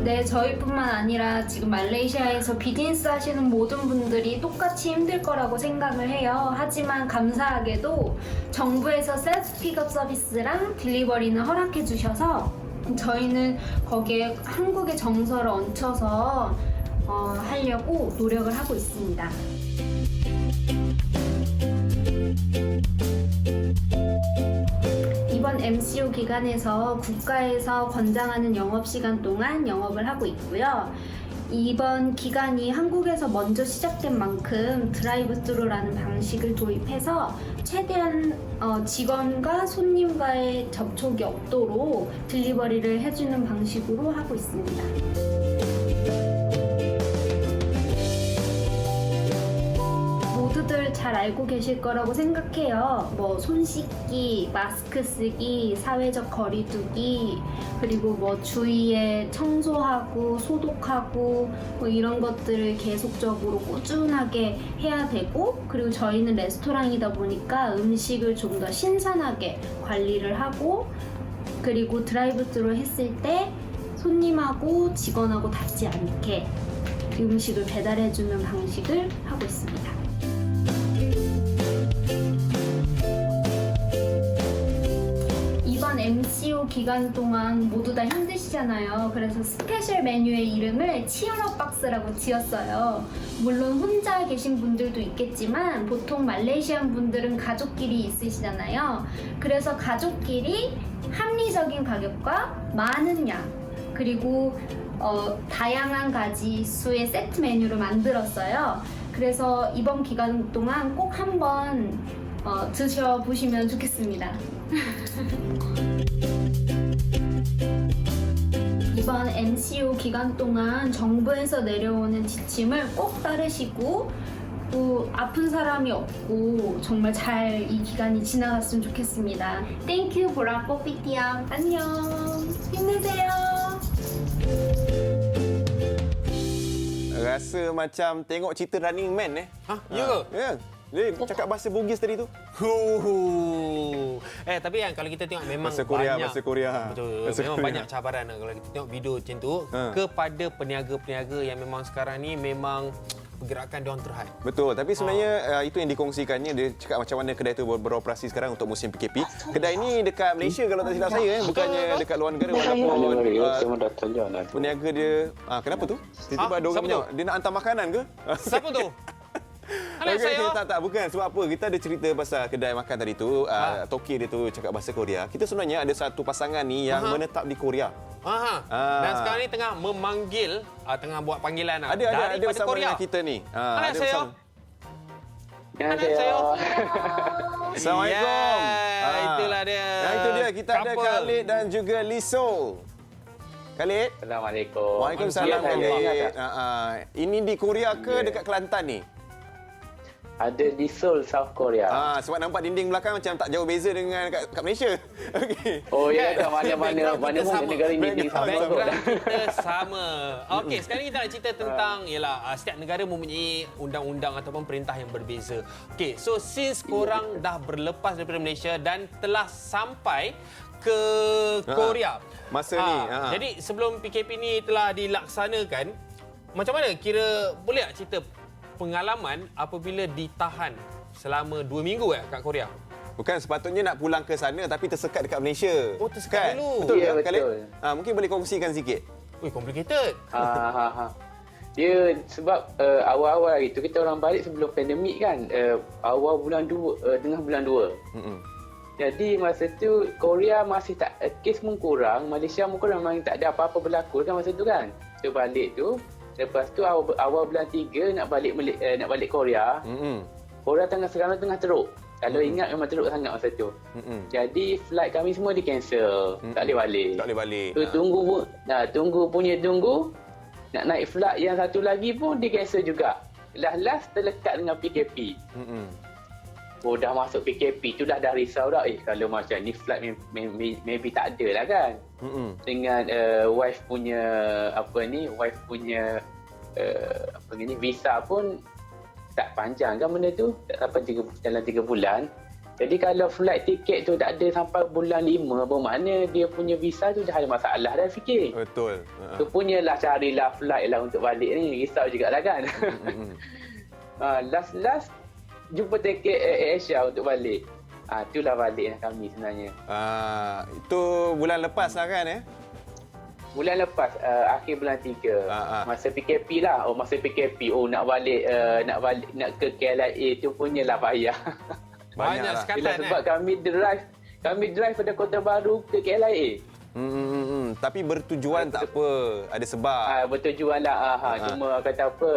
네, 저희뿐만 아니라 지금 말레이시아에서 비즈니스 하시는 모든 분들이 똑같이 힘들 거라고 생각을 해요. 하지만 감사하게도 정부에서 셀프 픽업 서비스랑 딜리버리는 허락해 주셔서 저희는 거기에 한국의 정서를 얹혀서 하려고 노력을 하고 있습니다. 이번 MCO 기간에서 국가에서 권장하는 영업시간 동안 영업을 하고 있고요. 이번 기간이 한국에서 먼저 시작된 만큼 드라이브스루라는 방식을 도입해서 최대한 직원과 손님과의 접촉이 없도록 딜리버리를 해주는 방식으로 하고 있습니다. 모두들 잘 알고 계실 거라고 생각해요. 뭐 손 씻기, 마스크 쓰기, 사회적 거리 두기, 그리고 뭐 주위에 청소하고 소독하고 뭐 이런 것들을 계속적으로 꾸준하게 해야 되고, 그리고 저희는 레스토랑이다 보니까 음식을 좀 더 신선하게 관리를 하고, 그리고 드라이브스루 했을 때 손님하고 직원하고 닿지 않게 음식을 배달해주는 방식을 하고 있습니다. 이번 MCO 기간 동안 모두 다 힘드시잖아요. 그래서 스페셜 메뉴의 이름을 치얼업 박스라고 지었어요. 물론 혼자 계신 분들도 있겠지만 보통 말레이시안 분들은 가족끼리 있으시잖아요. 그래서 가족끼리 합리적인 가격과 많은 양 그리고 다양한 가지 수의 세트 메뉴를 만들었어요. 그래서 이번 기간 동안 꼭 한번 드셔보시면 좋겠습니다. 이번 MCO 기간 동안 정부에서 내려오는 지침을 꼭 따르시고 또 아픈 사람이 없고 정말 잘 이 기간이 지나갔으면 좋겠습니다. Thank you, 보라 꼬삐띠암. 안녕. 힘내세요. Rasa macam tengok cerita Running Man Ha, ya ke? Ya. Dia cakap bahasa Bugis tadi tu. Tapi kan kalau kita tengok memang Bahasa Korea, banyak bahasa Korea. Betul. Bahasa Memang Korea. banyak cabaran kalau kita tengok video macam tu kepada peniaga-peniaga yang memang sekarang ni memang pergerakan diorang terhad. Betul, tapi sebenarnya itu yang dikongsikannya. Dia cakap macam mana kedai itu beroperasi sekarang untuk musim PKP. Kedai ni dekat Malaysia kalau tak silap saya, bukannya dekat luar negara walaupun peniaga dia. Kenapa tu? Tiba-tiba ada orang siapa tu? punya. Dia nak hantar makanan ke? Siapa tu? Anak Okey, saya. tak, bukan. Sebab apa? Kita ada cerita pasal kedai makan tadi tu. Toki dia tu cakap bahasa Korea. Kita sebenarnya ada satu pasangan ni yang menetap di Korea. Dan sekarang ni tengah memanggil, tengah buat panggilan Ada daripada bersama Korea. dengan kita ni. Anak ada saya. bersama. Anak saya. Assalamualaikum. Itulah dia. Itu dia. Kita ada Couple. Khalid dan juga Lisol. Khalid. Assalamualaikum. Waalaikumsalam Ya, Khalid. Ini di Korea ke dekat Kelantan ni? Ada di Seoul, South Korea. Sebab nampak dinding belakang macam tak jauh beza dengan kat Malaysia. Okey. Oh ya, mana-mana negara ini di sama. Background kita sama. Okey, sekarang kita nak cerita tentang setiap negara mempunyai undang-undang ataupun perintah yang berbeza. Okey, so since korang dah berlepas daripada Malaysia dan telah sampai ke Korea. Masa ni. Jadi sebelum PKP ni telah dilaksanakan, macam mana kira boleh tak cerita pengalaman apabila ditahan selama 2 minggu kat Korea? Bukan sepatutnya nak pulang ke sana tapi tersekat dekat Malaysia. Oh, tersekat dulu. Betul Ya, ke, Khalid? betul. Mungkin boleh kongsikan sikit. Complicated. Dia sebab awal-awal itu kita orang balik sebelum pandemik kan. Awal bulan 2, tengah bulan 2. Jadi masa tu Korea masih tak kes pun kurang, Malaysia pun kurang, memang tak ada apa-apa berlaku kan masa tu kan. Kita balik tu, lepas tu awal bulan 3 nak balik Korea. Korea sekarang tengah teruk. Kalau ingat memang teruk sangat masa tu. Jadi flight kami semua di cancel. Tak boleh balik. Tak boleh balik. Tu tunggu. Nak naik flight yang satu lagi pun di cancel juga. Last terlekat dengan PKP. Oh, dah masuk PKP tu dah risau dah. Kalau macam ni flight maybe tak ada lah kan. Dengan wife punya visa pun tak panjang kan benda tu. Tak sampai dalam 3 bulan. Jadi kalau flight tiket tu tak ada sampai bulan 5, bermakna dia punya visa tu dah ada masalah dah fikir. Betul. Tu punyalah carilah flight lah untuk balik ni. Risau jugalah kan. Last jumpa tiket Asia untuk balik. Itulah balik kami sebenarnya. Itu bulan lepas lah kan Bulan lepas, akhir bulan 3. Masa PKP lah. Masa PKP. Nak balik nak ke KLIA tu punyalah payah. Banyak sekatan sebab kami drive pada Kota Baru ke KLIA. Tapi bertujuan tak apa. Ada sebab. Bertujuan lah. Cuma kata apa,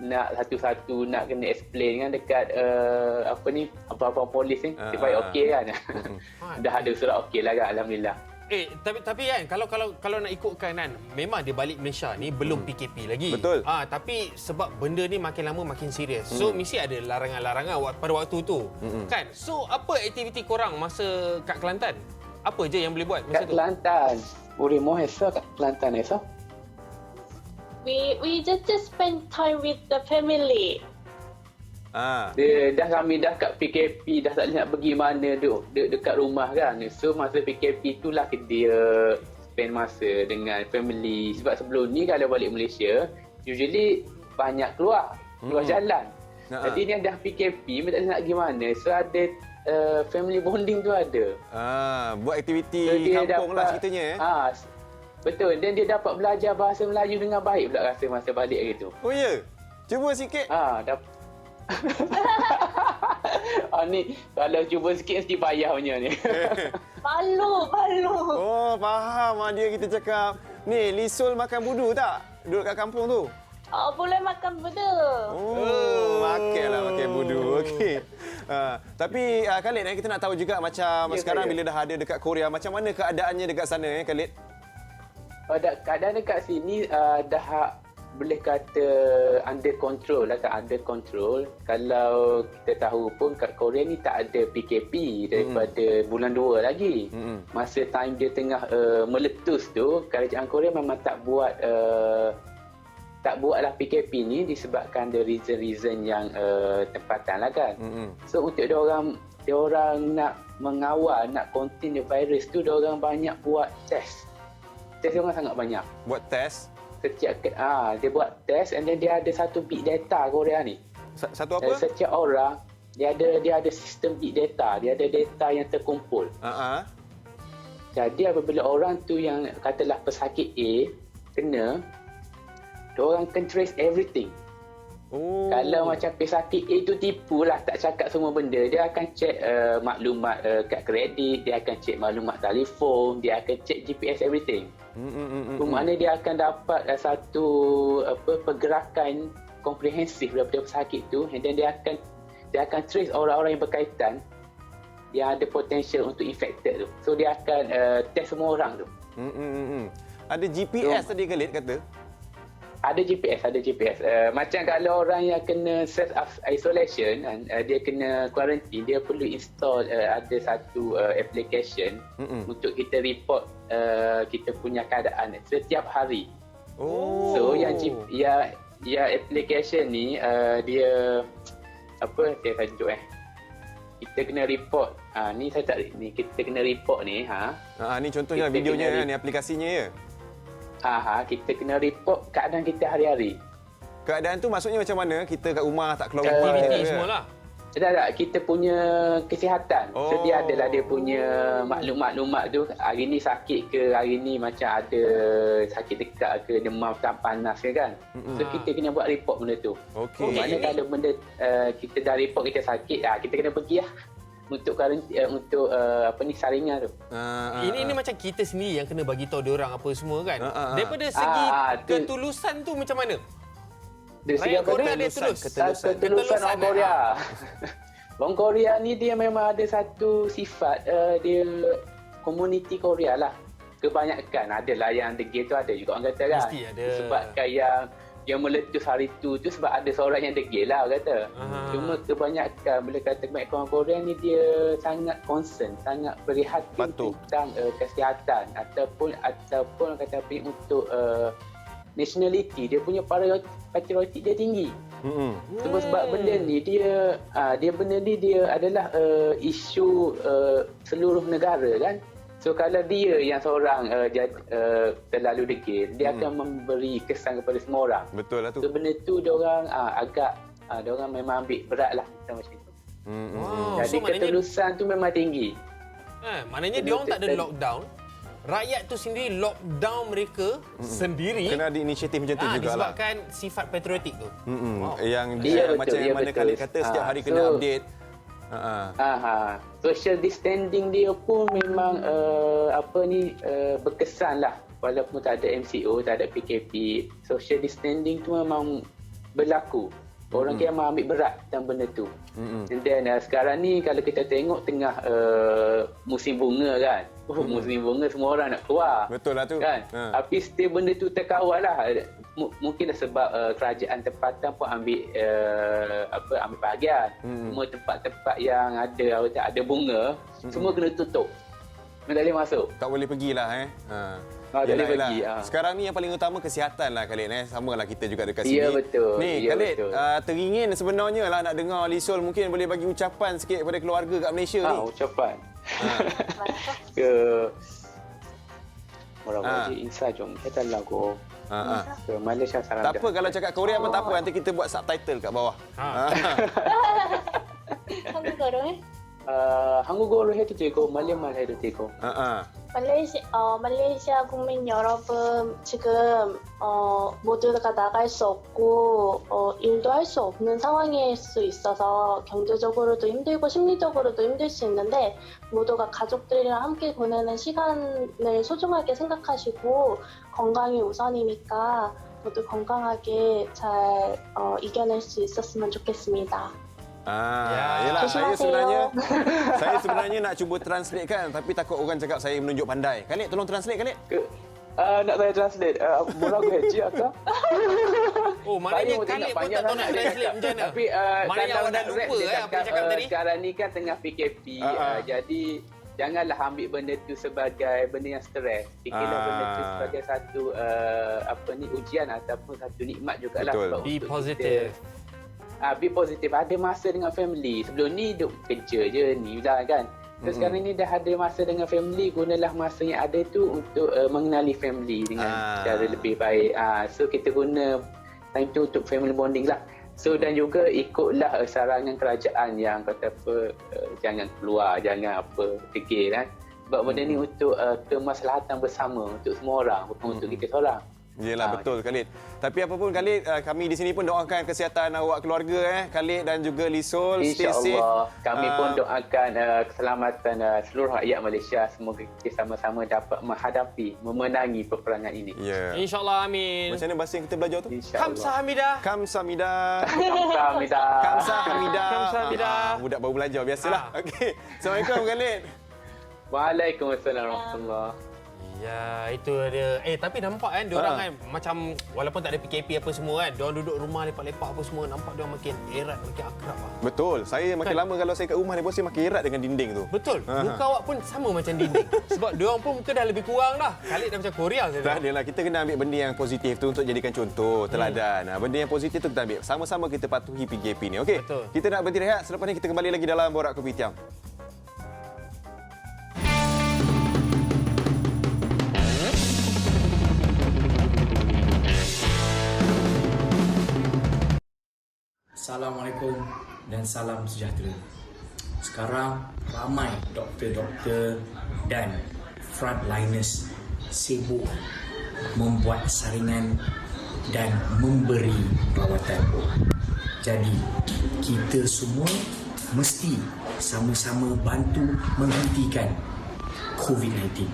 nak satu-satu nak kena explain kan dekat apa-apa polis ni supaya okey kan. Dah ada surat okey lah kan, alhamdulillah. Tapi kan kalau nak ikutkan kan, memang dia balik Malaysia ni belum PKP lagi. Betul. Tapi sebab benda ni makin lama makin serius. So mesti ada larangan-larangan pada waktu tu. Kan? So apa aktiviti korang masa kat Kelantan? Apa je yang boleh buat masa tu? Kat Kelantan. Urimo Hesa kat Kelantan Hesa. We just spend time with the family. Kami dah kat PKP, dah tak boleh nak pergi mana, duduk dekat rumah kan. So masa PKP itulah dia spend masa dengan family. Sebab sebelum ni kalau balik Malaysia, usually banyak keluar jalan. Jadi ni dah PKP, tak tahu nak pergi mana. So ada family bonding tu ada. Buat aktiviti So, dia kampung lah ceritanya. Betul. Dan dia dapat belajar bahasa Melayu dengan baik pula rasa masa balik hari tu. Oh ya? Cuba sikit. Ni kalau cuba sikit mesti payah punya ni. Malu. Oh, faham dia kita cakap. Ni, Lisul makan budu tak? Duduk kat kampung tu. Boleh makan benda. Makan budu. Okey. Tapi Khalid, kita nak tahu juga macam sekarang bila dah ada dekat Korea, macam mana keadaannya dekat sana Khalid? Keadaan dekat sini dah boleh kata under control lah, under control. Kalau kita tahu pun kat Korea ni tak ada PKP daripada bulan 2 lagi. Masa time dia tengah meletus tu, kerajaan Korea memang tak buatlah PKP ni disebabkan the reason yang tempatan lah kan. So untuk dia orang nak mengawal, nak contain the virus tu, dia orang banyak buat test. Test dia orang sangat banyak. Buat test? Setiap dia buat test and then dia ada satu big data Korea ni. Satu apa? Setiap orang dia ada sistem big data, dia ada data yang terkumpul. Jadi apabila orang tu yang katalah pesakit A kena, dia orang can trace everything. Kalau macam pesakit A tu tipu lah, tak cakap semua benda, dia akan check maklumat kad kredit, dia akan check maklumat telefon, dia akan check GPS everything. Maknanya dia akan dapat satu pergerakan komprehensif daripada pesakit tu, and then dia akan trace orang-orang yang berkaitan yang ada potential untuk infected tu. So dia akan test semua orang tu. Ada GPS tadi Khalid kata? Ada GPS. Macam kalau orang yang kena self isolation, dia kena quarantine, dia perlu install ada satu application untuk kita report kita punya keadaan setiap hari. So yang application ni dia saya tunjuk kita kena report. Ni saya tak ni kita kena report ni ni contohnya videonya ni aplikasinya ya. Kita kena report keadaan kita hari-hari. Keadaan tu maksudnya macam mana? Kita kat rumah tak keluar rumah aktiviti semualah. Tak, kita punya kesihatan. So dia adalah dia punya maklumat tu, hari ni sakit ke, hari ni macam ada sakit dekat ke, demam tak panas ke kan. So kita kena buat report benda tu. Maknanya kalau benda kita dah report kita sakit, kita kena pergi lah untuk saringan tu. Ini macam kita sendiri yang kena bagi tahu dia orang apa semua kan. Daripada segi ketulusan tu macam mana? Dari segi Korea dia ketulusan orang Korea. Orang Korea ni dia memang ada satu sifat, dia komuniti Korea lah. Kebanyakan adalah yang degil tu ada juga orang kata kan. Mesti ada. Sebabkan yang meletus hari tu sebab ada seorang yang degil lah orang kata. Cuma kebanyakan bila kata kebanyakan orang Korea ni dia sangat concern, sangat prihatin tentang kesihatan ataupun kata untuk nationality, dia punya patriotik dia tinggi. Sebab benda ni dia adalah isu seluruh negara kan. So kalau dia yang seorang terlalu degil, dia akan memberi kesan kepada semua orang. Betul lah tu. So benda tu dia orang dia orang memang ambil berat lah macam itu. Jadi ketulusan tu memang tinggi. Maknanya dia orang tak ada lockdown. Rakyat tu sendiri lockdown mereka sendiri. Kena ada inisiatif macam tu jugalah. Disebabkan sifat patriotik tu. Yang macam yang mana Khalid kata setiap hari kena update. Social distancing dia pun memang berkesan lah. Walaupun tak ada MCO, tak ada PKP, social distancing tu memang berlaku. Orang kita memang ambil berat tentang benda tu. And then sekarang ni kalau kita tengok tengah musim bunga kan. Musim bunga semua orang nak keluar. Betul lah tu. Kan? Tapi still benda tu terkawal lah. Mungkinlah sebab kerajaan tempatan pun ambil bahagian. Semua tempat-tempat yang ada bunga, semua kena tutup. Tak boleh masuk. Tak boleh pergilah tak boleh pergi. Sekarang ni yang paling utama kesihatan lah Khalid. Samalah kita juga dekat sini. Ya betul. Ni Khalid, teringin sebenarnya lah nak dengar Lisul mungkin boleh bagi ucapan sikit kepada keluarga kat Malaysia ni. Ucapan. Murah je Insa jom kita lagu ke Malaysia sarang. Tak apa kalau cakap Korea pun tak apa, nanti kita buat subtitle kat bawah. 한국어로 해? 한국어로 해도 되고 말로만 해도 되고. 말레이시아 국민 여러분 지금 모두가 나갈 수 없고 일도 할 수 없는 상황일 수 있어서 경제적으로도 힘들고 심리적으로도 힘들 수 있는데 모두가 가족들이랑 함께 보내는 시간을 소중하게 생각하시고 건강이 우선이니까 모두 건강하게 잘 이겨낼 수 있었으면 좋겠습니다. Yelah, saya sebenarnya nak cuba translate kan, tapi takut orang cakap saya menunjuk pandai. Khalid, tolong translate Khalid. Nak saya translate. Murah gaji atau? Oh, maknanya Khalid pun tak tahu nak translate macam mana. Tapi maknanya awak dah lupa apa yang cakap tadi. Sekarang ni kan tengah PKP. Jadi janganlah ambil benda tu sebagai benda yang stres. Fikirlah benda tu sebagai satu ujian ataupun satu nikmat jugalah. Be positive. Be positif. Ada masa dengan family. Sebelum ni duk kerja je ni dah kan. Terus sekarang ni dah ada masa dengan family. Gunalah masa yang ada tu untuk mengenali family dengan cara lebih baik. So kita guna time tu untuk family bonding lah. So dan juga ikutlah sarangan kerajaan yang kata apa, jangan keluar, jangan apa, fikir kan. Sebab benda ni untuk kemaslahatan bersama untuk semua orang, bukan untuk kita seorang. Yelah, betul Khalid. Tapi apa pun Khalid, kami di sini pun doakan kesihatan awak keluarga Khalid dan juga Lisol. Stay safe. InsyaAllah. Kami pun doakan keselamatan seluruh rakyat Malaysia. Semoga kita sama-sama dapat menghadapi, memenangi peperangan ini. InsyaAllah, amin. Macam mana bahasa yang kita belajar tu? Kamsahamnida. Kamsahamnida. Kamsahamnida. Kamsahamnida. Kamsahamnida. Budak baru belajar, biasalah. Okey. Assalamualaikum Khalid. Waalaikumsalam warahmatullahi. Ya, itu dia. Tapi nampak kan diorang kan macam walaupun tak ada PKP apa semua kan, diorang duduk rumah lepak-lepak apa semua, nampak diorang makin erat, makin akrab lah. Betul. Saya makin lama kalau saya kat rumah ni pun saya makin erat dengan dinding tu. Betul. Muka awak pun sama macam dinding. Sebab diorang pun muka dah lebih kurang dah. Khalid dah macam Korea saya Tak adalah, kita kena ambil benda yang positif tu untuk jadikan contoh, teladan. Benda yang positif tu kita ambil. Sama-sama kita patuhi PKP ni. Okey. Kita nak berhenti rehat, selepas ni kita kembali lagi dalam Borak Kopitiam. Assalamualaikum dan salam sejahtera. Sekarang ramai doktor-doktor dan frontliners sibuk membuat saringan dan memberi rawatan. Jadi, kita semua mesti sama-sama bantu menghentikan COVID-19.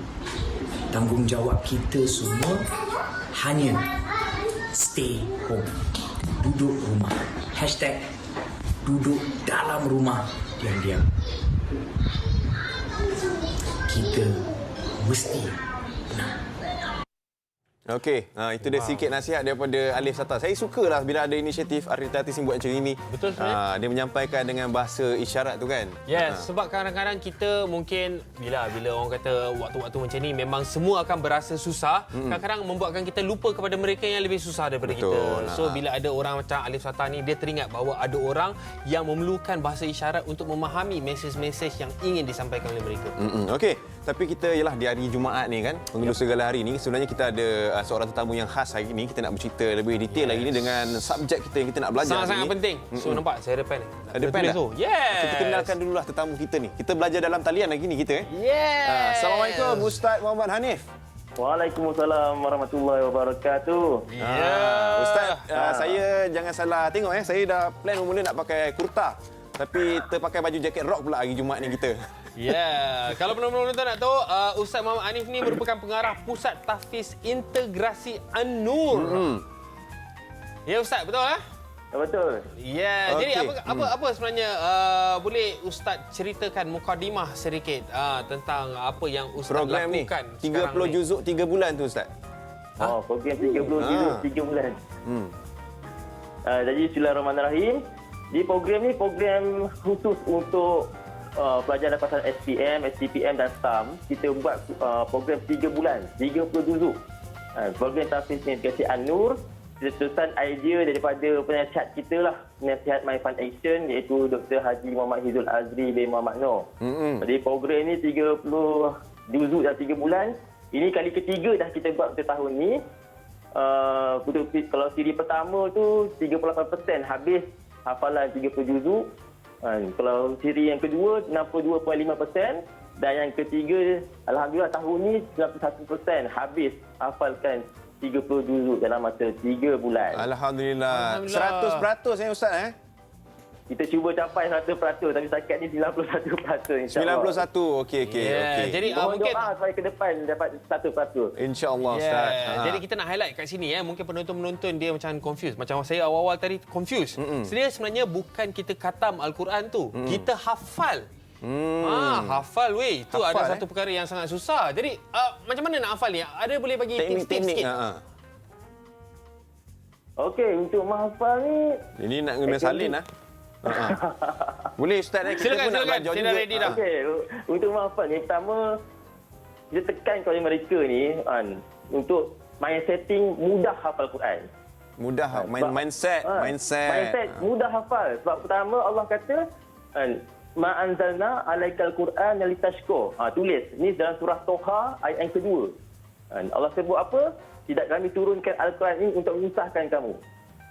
Tanggungjawab kita semua hanya stay home. Duduk rumah. #duduk dalam rumah diam-diam. Kita mesti menang. Okey, itu dia sikit nasihat daripada Alif Sata. Saya sukalah bila ada inisiatif artis-artis yang buat macam ini. Betul sebenarnya. Dia menyampaikan dengan bahasa isyarat tu kan. Yes, sebab kadang-kadang kita mungkin bila orang kata waktu-waktu macam ni memang semua akan berasa susah. Kadang-kadang membuatkan kita lupa kepada mereka yang lebih susah daripada kita. So bila ada orang macam Alif Sata ni, dia teringat bahawa ada orang yang memerlukan bahasa isyarat untuk memahami mesej-mesej yang ingin disampaikan oleh mereka. Okey, tapi kita ialah di hari Jumaat ni kan, penghulu segala hari ni, sebenarnya kita ada seorang tetamu yang khas hari ini. Kita nak bercerita lebih detail lagi ni dengan subjek kita yang kita nak belajar. Sangat-sangat penting. So nampak saya ada pen. Ada pen dah? Yes. Kita kenalkan dululah tetamu kita ni. Kita belajar dalam talian lagi ni kita. Yes. Assalamualaikum Ustaz Muhammad Hanif. Waalaikumsalam warahmatullahi wabarakatuh. Ustaz, saya jangan salah tengok saya dah plan mula nak pakai kurta. Tapi terpakai baju jaket rock pula hari Jumaat ni kita. Kalau penonton nak tahu, Ustaz Muhammad Hanif ni merupakan pengarah Pusat Tahfiz Integrasi An-Nur. Ya Ustaz, betul lah? Betul. Jadi apa sebenarnya boleh Ustaz ceritakan mukadimah sedikit tentang apa yang Ustaz program lakukan ni 30 juzuk 3 bulan tu Ustaz. Program 30 juzuk 3 bulan. Jadi bismillahirrahmanirrahim. Di program ni program khusus untuk pelajar dapatan SPM, SPPM dan STAM. Kita buat program 3 bulan, 30 juzuk. Program Tahfiz Integrasi An-Nur tersusun idea daripada penasihat kita lah, penasihat My Fund Action, iaitu Dr. Haji Muhammad Hizul Azri bin Muhammad Noor. Jadi program ni 30 juzuk dalam 3 bulan. Ini kali ketiga dah kita buat untuk tahun ni. Kalau siri pertama tu 38% habis hafalan 30 juzuk. Kalau siri yang kedua 62.5% dan yang ketiga alhamdulillah tahun ni 91% habis hafalkan 30 juzuk dalam masa 3 bulan. Alhamdulillah. 100% ya Ustaz Kita cuba capai 100% tapi setakat ni 91% insya-Allah. 91. Okey. Jadi Mohon mungkin doa supaya ke depan dapat 100%. InsyaAllah Ustaz. Jadi kita nak highlight kat sini mungkin penonton-penonton dia macam confused. Macam saya awal-awal tadi confused. Sebenarnya bukan kita khatam Al-Quran tu. Kita hafal. Hafal weh. Itu ada satu perkara yang sangat susah. Jadi macam mana nak hafal ni? Ada boleh bagi tips-tips sikit? Okey, untuk menghafal ni ini nak kena salin Boleh Ustaz Silakan. Saya dah ready dah. Okey, untuk menghafal ni pertama kita tekan kepada mereka ni untuk setting mudah hafal Quran. Mudah mindset mudah hafal. Sebab pertama Allah kata ma anzalna alaikal Quran litashqa. Tulis ni dalam surah Toha ayat yang kedua. Allah sebut apa? Tidak kami turunkan Al-Quran ini untuk menyusahkan kamu.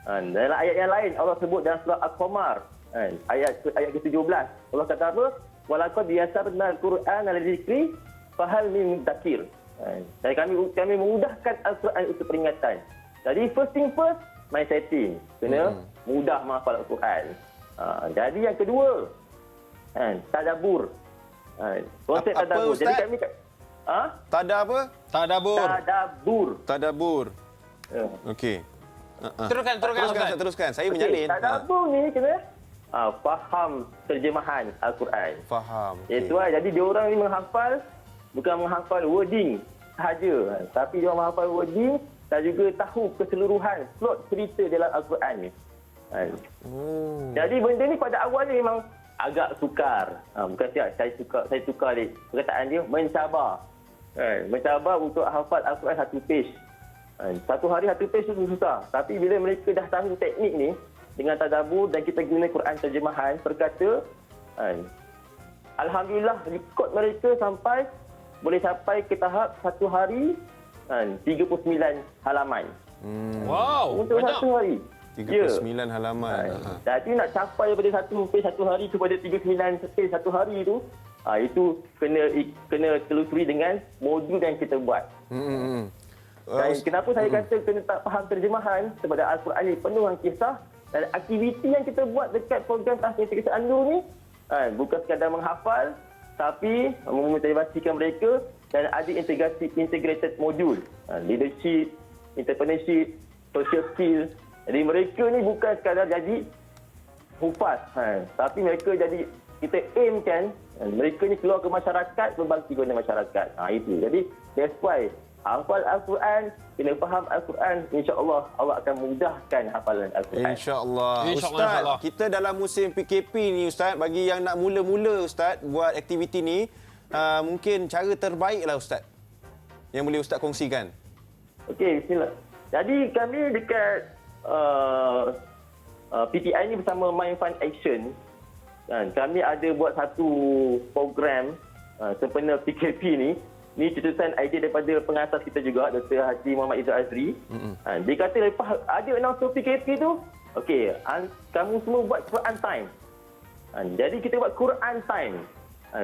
Dalam ayat yang lain Allah sebut dalam surah Al-Qamar ayat ke-17. Allah kata apa? Walaqad yasarna al-Quran lidhikri fahal min mudzakir. Jadi kami memudahkan Al-Quran untuk peringatan. Jadi first thing first, my setting. Kena mudah menghafal Al-Quran. Jadi yang kedua, tadabbur. Konsep tadabbur. Jadi kami Tadabbur. Okey. Teruskan. Saya menyalin. Tadabbur ni kena faham terjemahan Al-Quran. Faham. Itu jadi dia orang ni menghafal bukan menghafal wording sahaja, tapi dia menghafal wording dan juga tahu keseluruhan plot cerita dalam Al-Quran ni. Jadi benda ni pada awalnya memang agak sukar. Bukan siap, saya tukar dia. Perkataan dia mencabar. Mencabar untuk hafal Al-Quran satu page. Satu hari satu page tu susah. Tapi bila mereka dah tahu teknik ni, dengan tadabbur dan kita guna Quran terjemahan, berkata, alhamdulillah rekod mereka boleh sampai ke tahap satu hari 39 halaman. Wow, untuk banyak. satu hari. 39 halaman. Jadi nak capai daripada satu page satu hari kepada 39 page satu hari itu kena telusuri dengan modul yang kita buat. Dan kenapa saya kata kena tak faham terjemahan? Sebab Al-Quran ni penuh dengan kisah dan aktiviti yang kita buat dekat program Tahfiz Kisah Andu ni bukan sekadar menghafal tapi memotivasikan mereka dan ada integrated modul. Leadership, entrepreneurship, social skills. Jadi mereka ni bukan sekadar jadi hufaz, tapi mereka jadi kita aimkan mereka ni keluar ke masyarakat, berbakti kepada masyarakat. Itu. Jadi that's why hafal Al-Quran, kena faham Al-Quran, insya-Allah Allah akan mudahkan hafalan Al-Quran. Insya-Allah. Ustaz, kita dalam musim PKP ni Ustaz, bagi yang nak mula-mula Ustaz buat aktiviti ni, mungkin cara terbaiklah Ustaz yang boleh Ustaz kongsikan. Okey, bismillah. Jadi kami dekat PTI ni bersama Mind Fund Action, kami ada buat satu program sempena PKP ni. Ini cetusan idea daripada pengasas kita juga, Dr. Haji Muhammad Izzat Azri. Dia kata lepas ada announcement PKP tu, okey, kamu semua buat Quran time. Jadi kita buat Quran time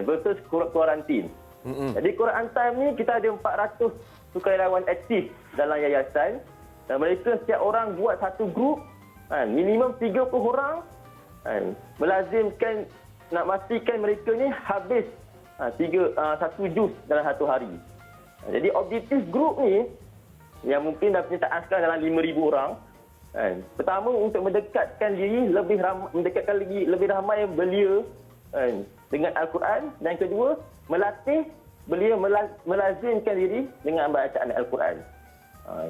versus kuarantin. Jadi Quran time ni kita ada 400 sukarelawan aktif dalam yayasan dan mereka setiap orang buat satu grup, minimum 30 orang, melazimkan nak pastikan mereka ni habis satu juz dalam satu hari. Jadi objektif grup ni yang mungkin dah penyertaan sekarang dalam 5,000 orang. Pertama untuk mendekatkan diri mendekatkan lebih ramai belia dengan Al-Quran, dan kedua melatih belia melazimkan diri dengan bacaan Al-Quran.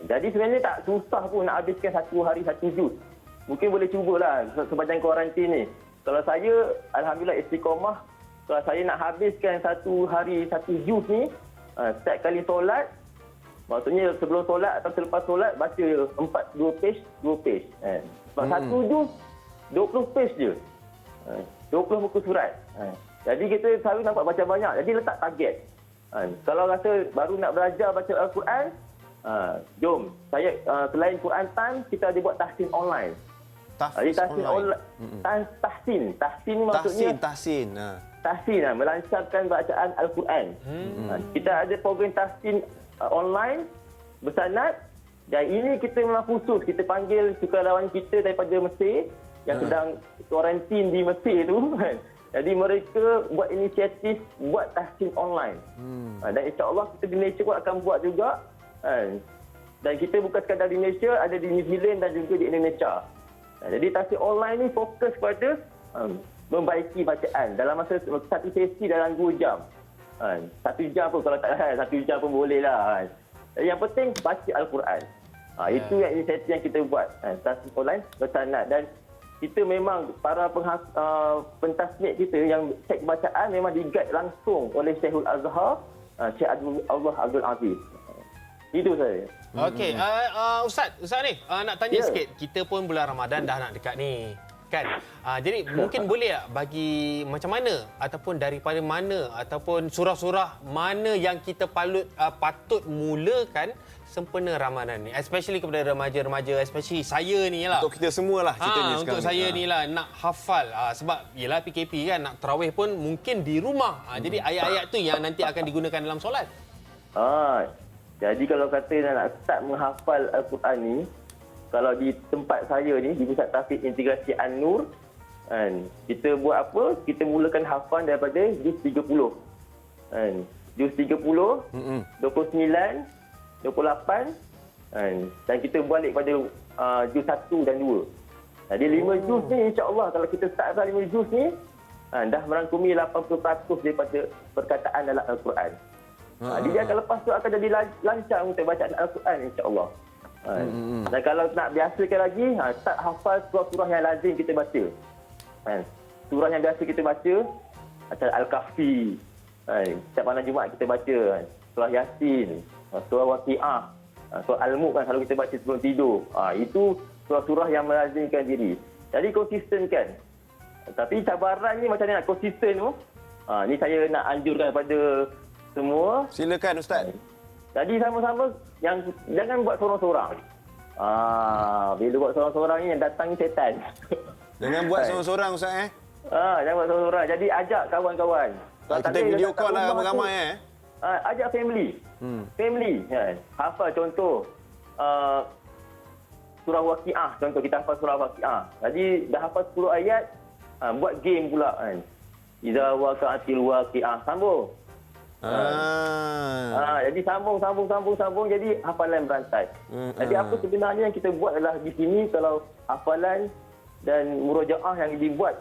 Jadi sebenarnya tak susah pun nak habiskan satu hari satu juz. Mungkin boleh cubalah sepanjang kuarantin ni. Kalau saya alhamdulillah istiqamah, kalau saya nak habiskan satu hari satu juz ni, setiap kali solat, maksudnya sebelum solat atau selepas solat baca 2 page. Sebab satu juz 20 page je. 20 muka surat. Jadi kita selalu nampak baca banyak. Jadi letak target. Kalau rasa baru nak belajar baca Al-Quran, jom. Selain Quran Time, kita ada buat tahsin online. Tahsin online. Tahsin maksudnya tahsin, melancarkan bacaan Al-Quran. Kita ada program tahsin online bersanad, dan ini kita memang khusus. Kita panggil sukarelawan kita daripada Mesir yang sedang kuarantin di Mesir tu. Jadi mereka buat inisiatif buat tahsin online. Dan insya-Allah kita di Malaysia pun akan buat juga. Dan kita bukan sekadar di Malaysia, ada di New Zealand dan juga di Indonesia. Jadi tahsin online ni fokus kepada membaiki bacaan dalam masa satu sesi dalam 2 jam. 1 jam pun kalau tak 1 jam pun boleh lah. Yang penting baca Al-Quran. Itu yang inisiatif yang kita buat. Tahsin online bersanad, dan kita memang para pentasmid kita yang cek bacaan memang di-guide langsung oleh Syekhul Azhar, Syekh Abdul Aziz. Itu saya. Okey, Ustaz ni nak tanya sikit. Kita pun bulan Ramadan dah nak dekat ni. Kan? Jadi mungkin boleh tak bagi macam mana ataupun daripada mana ataupun surah-surah mana yang kita patut mulakan sempena Ramadan ni, especially kepada remaja-remaja, especially saya ni lah. Untuk kita semualah ceritanya sekarang. Untuk saya ni lah nak hafal, sebab yelah PKP kan, nak tarawih pun mungkin di rumah. Jadi ayat-ayat tu yang nanti akan digunakan dalam solat. Jadi kalau kata nak start menghafal Al-Quran ni, kalau di tempat saya ni, di Pusat Tahfiz Integrasi An-Nur, kita buat apa? Kita mulakan hafal daripada juz 30. Juz 30, 29, 28, dan kita balik pada juz 1 dan 2. Jadi 5 juz ni insya-Allah kalau kita start 5 juz ni, dah merangkumi 80% daripada perkataan dalam Al-Quran. Jadi dia akan lepas tu akan jadi lancar untuk bacaan Al-Quran insya-Allah. Dan kalau nak biasakan lagi, start hafal surah-surah yang lazim kita baca. Surah yang biasa kita baca, macam Al-Kahfi. Setiap malam Jumaat kita baca. Surah Yasin, surah Waqiah, surah Al-Mulk kan selalu kita baca sebelum tidur. Itu surah-surah yang melazimkan diri. Jadi konsisten kan. Tapi cabaran ni macam mana nak konsisten tu? Ni saya nak anjurkan kepada semua. Silakan Ustaz. Jadi sama-sama jangan buat sorang-sorang. Bila buat sorang-sorang ni yang datang setan. Jangan buat sorang-sorang Ustaz jangan buat sorang-sorang. Jadi ajak kawan-kawan. Kita video call lah ramai-ramai ajak family. Family. Hafal contoh surah Waqiah. Contoh kita hafal surah Waqiah. Jadi dah hafal 10 ayat, buat game pula kan. Iza waqa'atil waqiah. Sambung. Jadi sambung. Jadi hafalan berantai. Jadi apa sebenarnya yang kita buat adalah di sini, kalau hafalan dan murojaah yang dibuat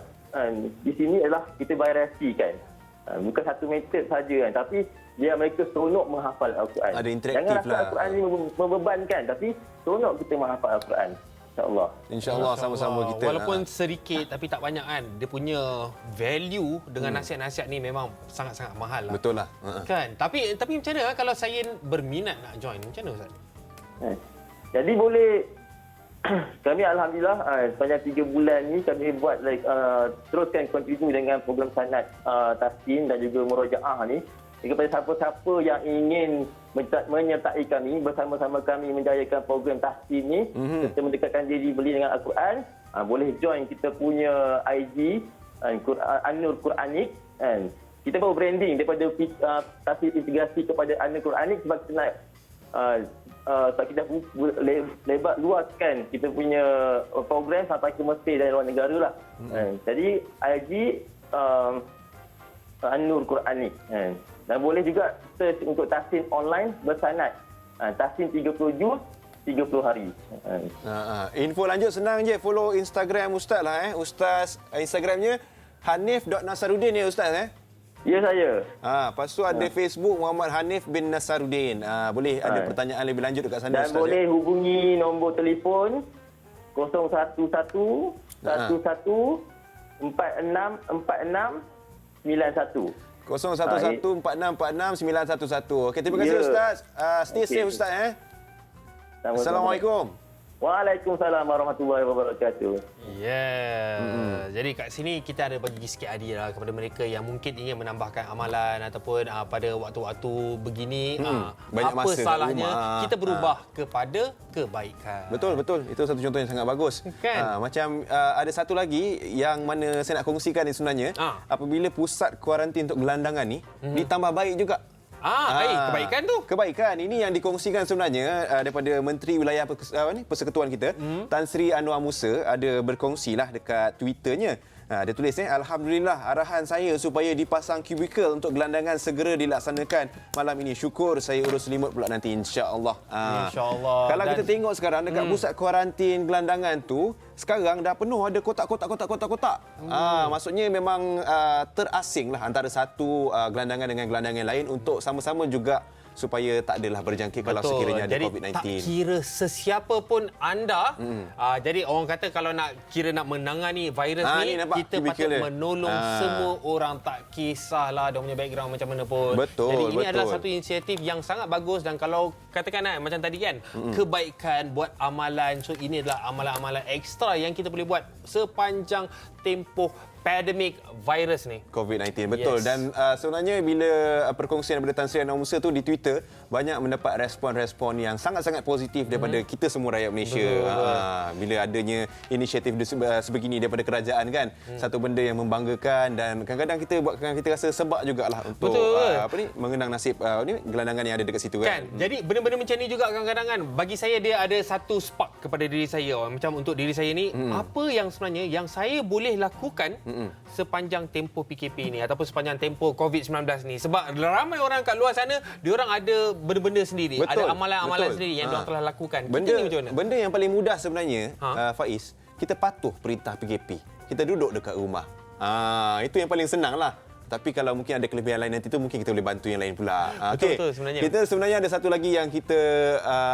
di sini adalah kita variasikan. Bukan satu metod saja kan, tapi biar mereka seronok menghafal Al-Quran. Ada interaktif Jangan rasa lah. Al-Quran ini membebankan, tapi seronok kita menghafal Al-Quran. InsyaAllah. InsyaAllah sama-sama kita. Walaupun sedikit tapi tak banyak kan. Dia punya value dengan nasihat-nasihat ni memang sangat-sangat mahal lah. Betul lah. Kan? Tapi macam mana kalau saya berminat nak join? Macam mana Ustaz? Jadi boleh kami alhamdulillah sepanjang 3 bulan ni kami buat teruskan continue dengan program sanad tahsin dan juga murojaah ni. Kepada siapa-siapa yang ingin menyertai kami, bersama-sama kami menjayakan program tahsin ni, kita mendekatkan diri beli dengan Al-Quran, boleh join kita punya IG An-Nur Quranik. Kita baru branding daripada tahsin integrasi kepada An-Nur Quranik sebab kita nak kita luaskan kita punya program sampai ke Mesir dan luar negara lah. Jadi IG An-Nur Quranik. Dan boleh juga search untuk tahsin online bersanad. Tahsin 30 juz, 30 hari. Info lanjut senang je, follow Instagram Ustaz lah Ustaz Instagramnya Hanif.Nasaruddin ya Ustaz Ya saya. Lepas tu ada Facebook Muhammad Hanif bin Nasaruddin. Boleh ada pertanyaan lebih lanjut dekat sana dan Ustaz. Boleh hubungi nombor telefon 011 11 46 46 91. 0114646911. Okey, terima kasih Ustaz. Stay safe Ustaz Sama-sama. Assalamualaikum. Waalaikumsalam warahmatullahi wabarakatuh. Jadi kat sini kita ada bagi sikit hadiah lah kepada mereka yang mungkin ingin menambahkan amalan ataupun pada waktu-waktu begini banyak apa masa kat salahnya rumah. kita berubah kepada kebaikan. Betul. Itu satu contoh yang sangat bagus. Kan? Macam ada satu lagi yang mana saya nak kongsikan ni sebenarnya. Apabila pusat kuarantin untuk gelandangan ni ditambah baik juga. Kebaikan tu. Kebaikan. Ini yang dikongsikan sebenarnya daripada Menteri Wilayah Persekutuan kita, Tan Sri Anwar Musa, ada berkongsilah dekat Twitternya. Dia tulis Alhamdulillah arahan saya supaya dipasang kubikel untuk gelandangan segera dilaksanakan malam ini. Syukur saya urus selimut pula nanti insya-Allah. InsyaAllah. Kalau kita tengok sekarang dekat pusat kuarantin gelandangan tu sekarang dah penuh ada kotak-kotak. Maksudnya memang terasinglah antara satu gelandangan dengan gelandangan lain untuk sama-sama juga supaya tak adalah berjangkit kalau sekiranya ada jadi, COVID-19. tak kira sesiapa pun anda. Jadi orang kata kalau nak menangani virus ni kita patut menolong semua orang, tak kisahlah dia punya background macam mana pun. Jadi ini adalah satu inisiatif yang sangat bagus dan kalau katakan macam tadi kan kebaikan buat amalan. So ini adalah amalan-amalan ekstra yang kita boleh buat sepanjang tempoh pandemik virus ni. COVID-19, betul. Dan sebenarnya bila perkongsian daripada Tan Sri Anwar Musa tu di Twitter, banyak mendapat respon-respon yang sangat-sangat positif daripada kita semua rakyat Malaysia. Bila adanya inisiatif sebegini daripada kerajaan kan, satu benda yang membanggakan dan kadang-kadang kita buatkan kita rasa sebab jugalah untuk mengenang nasib gelandangan yang ada dekat situ kan. Jadi benda-benda macam ni juga kadang-kadang kan bagi saya dia ada satu spark kepada diri saya. Macam untuk diri saya ni, apa yang sebenarnya yang saya boleh lakukan sepanjang tempoh PKP ni ataupun sepanjang tempoh COVID-19 ni, sebab ramai orang kat luar sana diorang ada benda-benda sendiri, ada amalan-amalan sendiri yang diorang telah lakukan. Kita ni macam mana? Benda yang paling mudah sebenarnya Faiz, kita patuh perintah PKP. Kita duduk dekat rumah. Itu yang paling senang lah. Tapi kalau mungkin ada kelebihan lain nanti tu mungkin kita boleh bantu yang lain pula. Betul sebenarnya. Kita sebenarnya ada satu lagi yang kita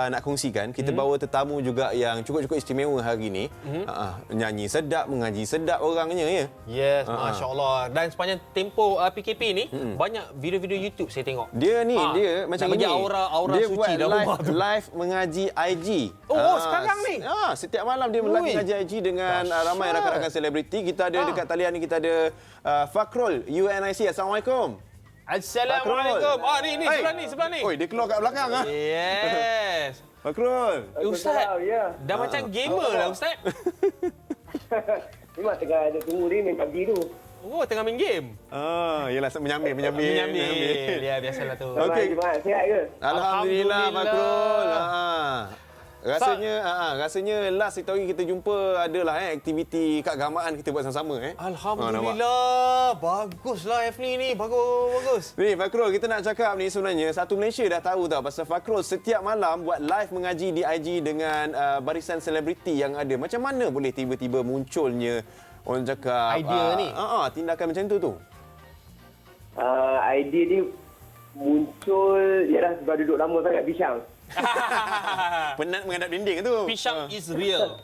nak kongsikan. Kita bawa tetamu juga yang cukup-cukup istimewa hari ini. Nyanyi sedap, mengaji sedap orangnya ya. Yes, masya-Allah. Dan sepanjang tempoh PKP ni banyak video-video YouTube saya tengok. Dia ni dia macam bagi ini. aura Dia suci buat dalam rumah tu. live mengaji IG. Sekarang ni. Setiap malam dia live mengaji IG dengan ramai rakan-rakan selebriti. Kita ada dekat talian ni kita ada Fakrul UNIC. Assalamualaikum. Assalamualaikum. Ni sebelah ni. Oi, dia keluar kat belakang Yes. Fakrul. Ustaz. Dah macam gamer lah Ustaz. Memang tengah ada tunggu ni main PUBG tu. Tengah main game. Yalah menyambil. Ya, biasalah tu. Okey. Sihat ke? Alhamdulillah Fakrul. Rasanya last hari kita jumpa adalah aktiviti keagamaan kita buat sama-sama Alhamdulillah. Baguslah Efni ni. Bagus. Ni Fakrul, kita nak cakap ni sebenarnya satu Malaysia dah tahu tau pasal Fakrul setiap malam buat live mengaji di IG dengan barisan selebriti yang ada. Macam mana boleh tiba-tiba munculnya orang cakap idea ni? Tindakan macam tu? Idea ni muncul ialah sebab duduk lama sangat pisang. Penat menghadap dinding tu. Pisang is real.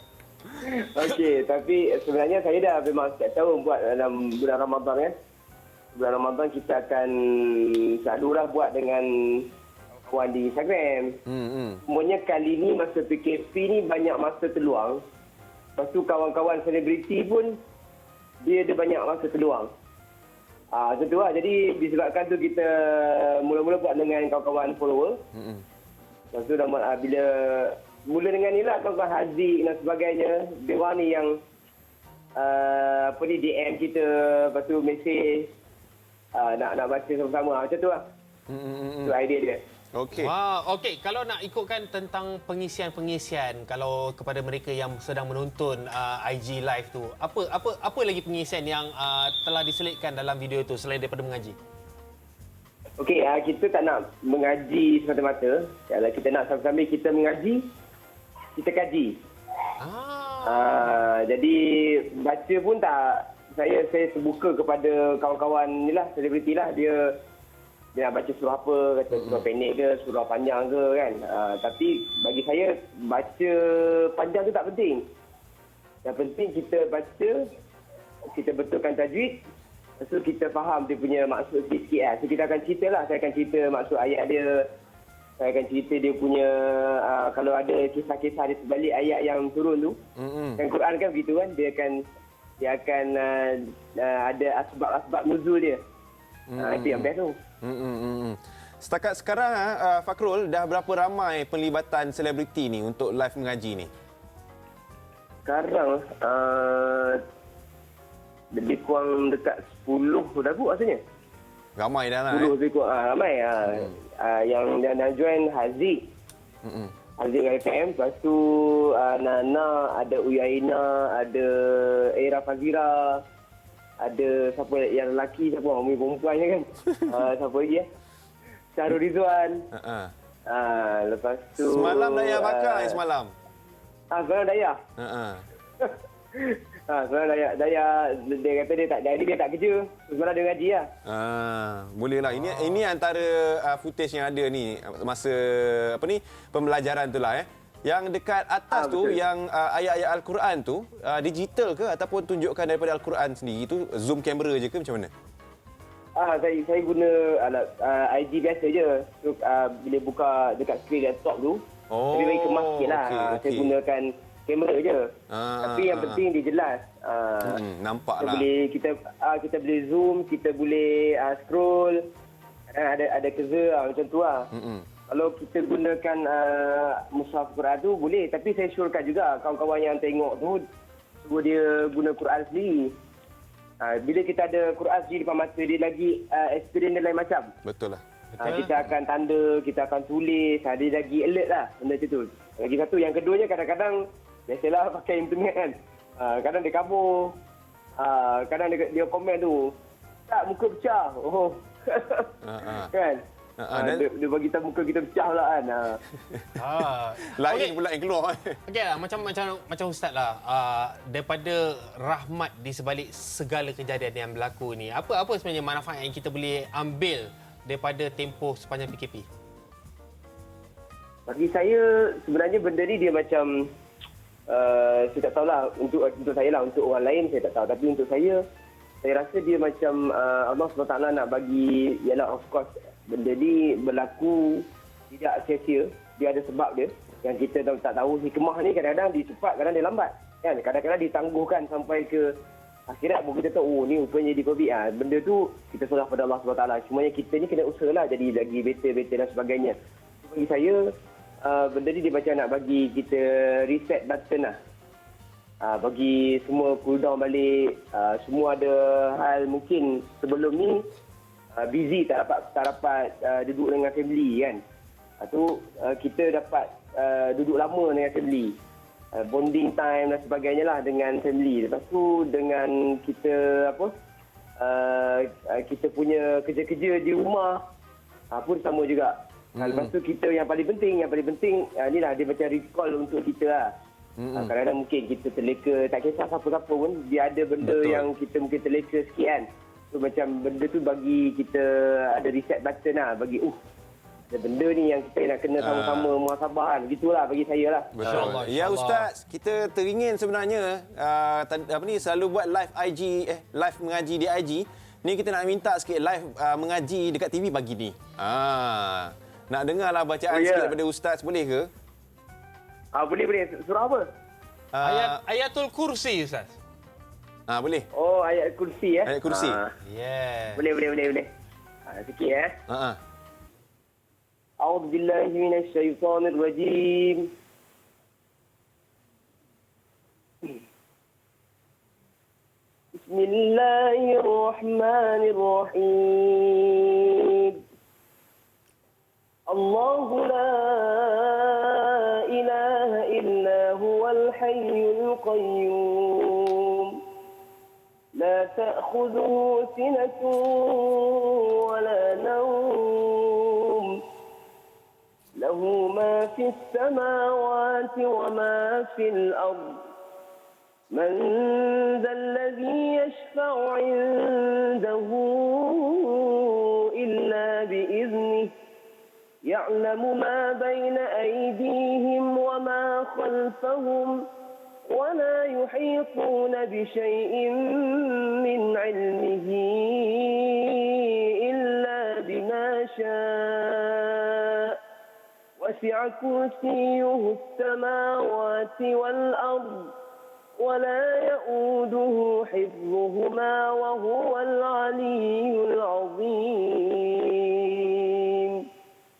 Okey, tapi sebenarnya saya dah memang setiap tahun buat dalam bulan Ramadan kan. Bulan Ramadan kita akan selalulah buat dengan kawan di Instagram. Semuanya kali ni masa PKP ni banyak masa terluang. Lepas tu kawan-kawan selebriti pun dia ada banyak masa terluang. Macam tu lah. Jadi disebabkan tu kita mula-mula buat dengan kawan-kawan follower. Lepas tu bila mula dengan ni lah kawan-kawan Haziq dan sebagainya. Dia ni yang DM kita, lepas tu mesej nak baca sama-sama. Macam tu lah. Itu idea dia. Okey. Okey, kalau nak ikutkan tentang pengisian-pengisian kalau kepada mereka yang sedang menonton IG live tu, apa lagi pengisian yang telah diselitkan dalam video tu selain daripada mengaji? Okey, kita tak nak mengaji semata-mata. Kalau kita nak sambil-sambil kita mengaji, kita kaji. Jadi baca pun tak, saya terbuka kepada kawan-kawan ni lah, selebriti lah. Dia nak baca surah apa, kata surah pendek ke, surah panjang ke kan. Tapi bagi saya, baca panjang tu tak penting. Yang penting kita baca, kita betulkan tajwid, lepas tu kita faham dia punya maksud sikit-sikit lah. So kita akan cerita lah, saya akan cerita maksud ayat dia, Saya akan cerita dia punya kalau ada kisah-kisah di sebalik ayat yang turun tu. Dan Quran kan begitu kan, dia akan ada asbab nuzul dia. Itu yang best tu. Setakat sekarang Fakrul, dah berapa ramai penlibatan selebriti ni untuk live mengaji ni? Sekarang lebih kurang dekat 10 dah kot rasanya. Ramai dah lah. 10 lebih kurang ramai. Yang join Haziq. Haziq dengan FM. Lepas tu Nana, ada Uyaina, ada Era Fazira, ada siapa yang lelaki, siapa orang perempuan kan. Siapa lagi Syahrul Rizwan. Lepas tu Semalam Dayah bakar semalam. Semalam Dayah. Semalam Dayah dia kata dia tak kerja. Semalam dia ngaji lah. Boleh lah. Ini antara footage yang ada ni masa pembelajaran tu lah. Yang dekat atas tu, betul. yang ayat-ayat Al-Quran tu, digital ke ataupun tunjukkan daripada Al-Quran sendiri tu, zoom kamera je ke macam mana? Saya guna alat IG biasa je. So, bila buka dekat skrin laptop tu, lebih baik kemas sikit lah. Saya gunakan kamera je. Tapi yang penting dia jelas. Nampak kita lah. Kita boleh zoom, kita boleh scroll. Ada kerja macam tu lah. Kalau kita gunakan mushaf Quran tu boleh. Tapi saya syorkan juga kawan-kawan yang tengok tu suruh dia guna Quran sendiri. Bila kita ada Quran sendiri depan mata dia lagi experience dia lain macam. Betul lah. Kita akan tanda, kita akan tulis, dia lagi alert lah benda macam tu. Lagi satu, yang keduanya kadang-kadang biasalah pakai internet kan. Kadang dia kabur. Kadang dia komen tu, tak muka pecah. Kan? Dia bagi tahu muka kita pecah pula kan. Lain pula yang keluar. Okey lah, macam ustaz lah. Daripada rahmat di sebalik segala kejadian yang berlaku ni, apa sebenarnya manfaat yang kita boleh ambil daripada tempoh sepanjang PKP? Bagi saya sebenarnya benda ni dia macam saya tak tahulah untuk saya lah, untuk orang lain saya tak tahu, tapi untuk saya rasa dia macam Allah SWT nak bagi, ialah of course benda ni berlaku tidak sia-sia, dia ada sebab dia yang kita tak tahu. Hikmah ni kadang-kadang dia cepat, kadang dia lambat kan, kadang-kadang ditangguhkan sampai ke akhirat baru kita tahu ni rupanya jadi COVID. Benda tu kita serah pada Allah SWT. Cumanya kita ni kena usahalah jadi lagi better dan sebagainya. Bagi saya benda ni dia macam nak bagi kita reset button lah. Bagi semua cool down balik. Semua ada hal mungkin sebelum ni busy, tak dapat duduk dengan family kan. Kita dapat duduk lama dengan family. Bonding time dan sebagainya lah dengan family. Lepas tu dengan kita kita punya kerja-kerja di rumah pun sama juga. Lepas tu kita yang paling penting ni lah, dia macam recall untuk kita lah. Kadang-kadang mungkin kita terleka, tak kisah siapa-siapa pun, dia ada benda yang kita mungkin terleka sikit kan. So macam benda tu bagi kita ada reset button lah, bagi ada benda ni yang kita nak kena sama-sama muhasabah kan. Begitulah bagi saya lah. Betul. Ya Ustaz, kita teringin sebenarnya selalu buat live live mengaji di IG. Ni kita nak minta sikit live mengaji dekat TV pagi ni. Nak dengarlah bacaan sikit daripada Ustaz, boleh ke? Boleh. Surah apa? Ayatul Kursi Ustaz. Boleh. Oh, ayat kursi Ayat kursi. Yeah. Boleh. Sikit أعوذ بالله من الشيطان الرجيم بسم الله الرحمن الرحيم الله لا إله إلا هو الحي القيوم لا تأخذه سنة ولا نوم له ما في السماوات وما في الأرض من ذا الذي يشفع عنده إلا بإذنه يعلم ما بين أيديهم وما خلفهم ولا يحيطون بشيء من علمه إلا بما شاء وسع كرسيه السماوات والأرض ولا يؤوده حفظهما وهو العلي العظيم.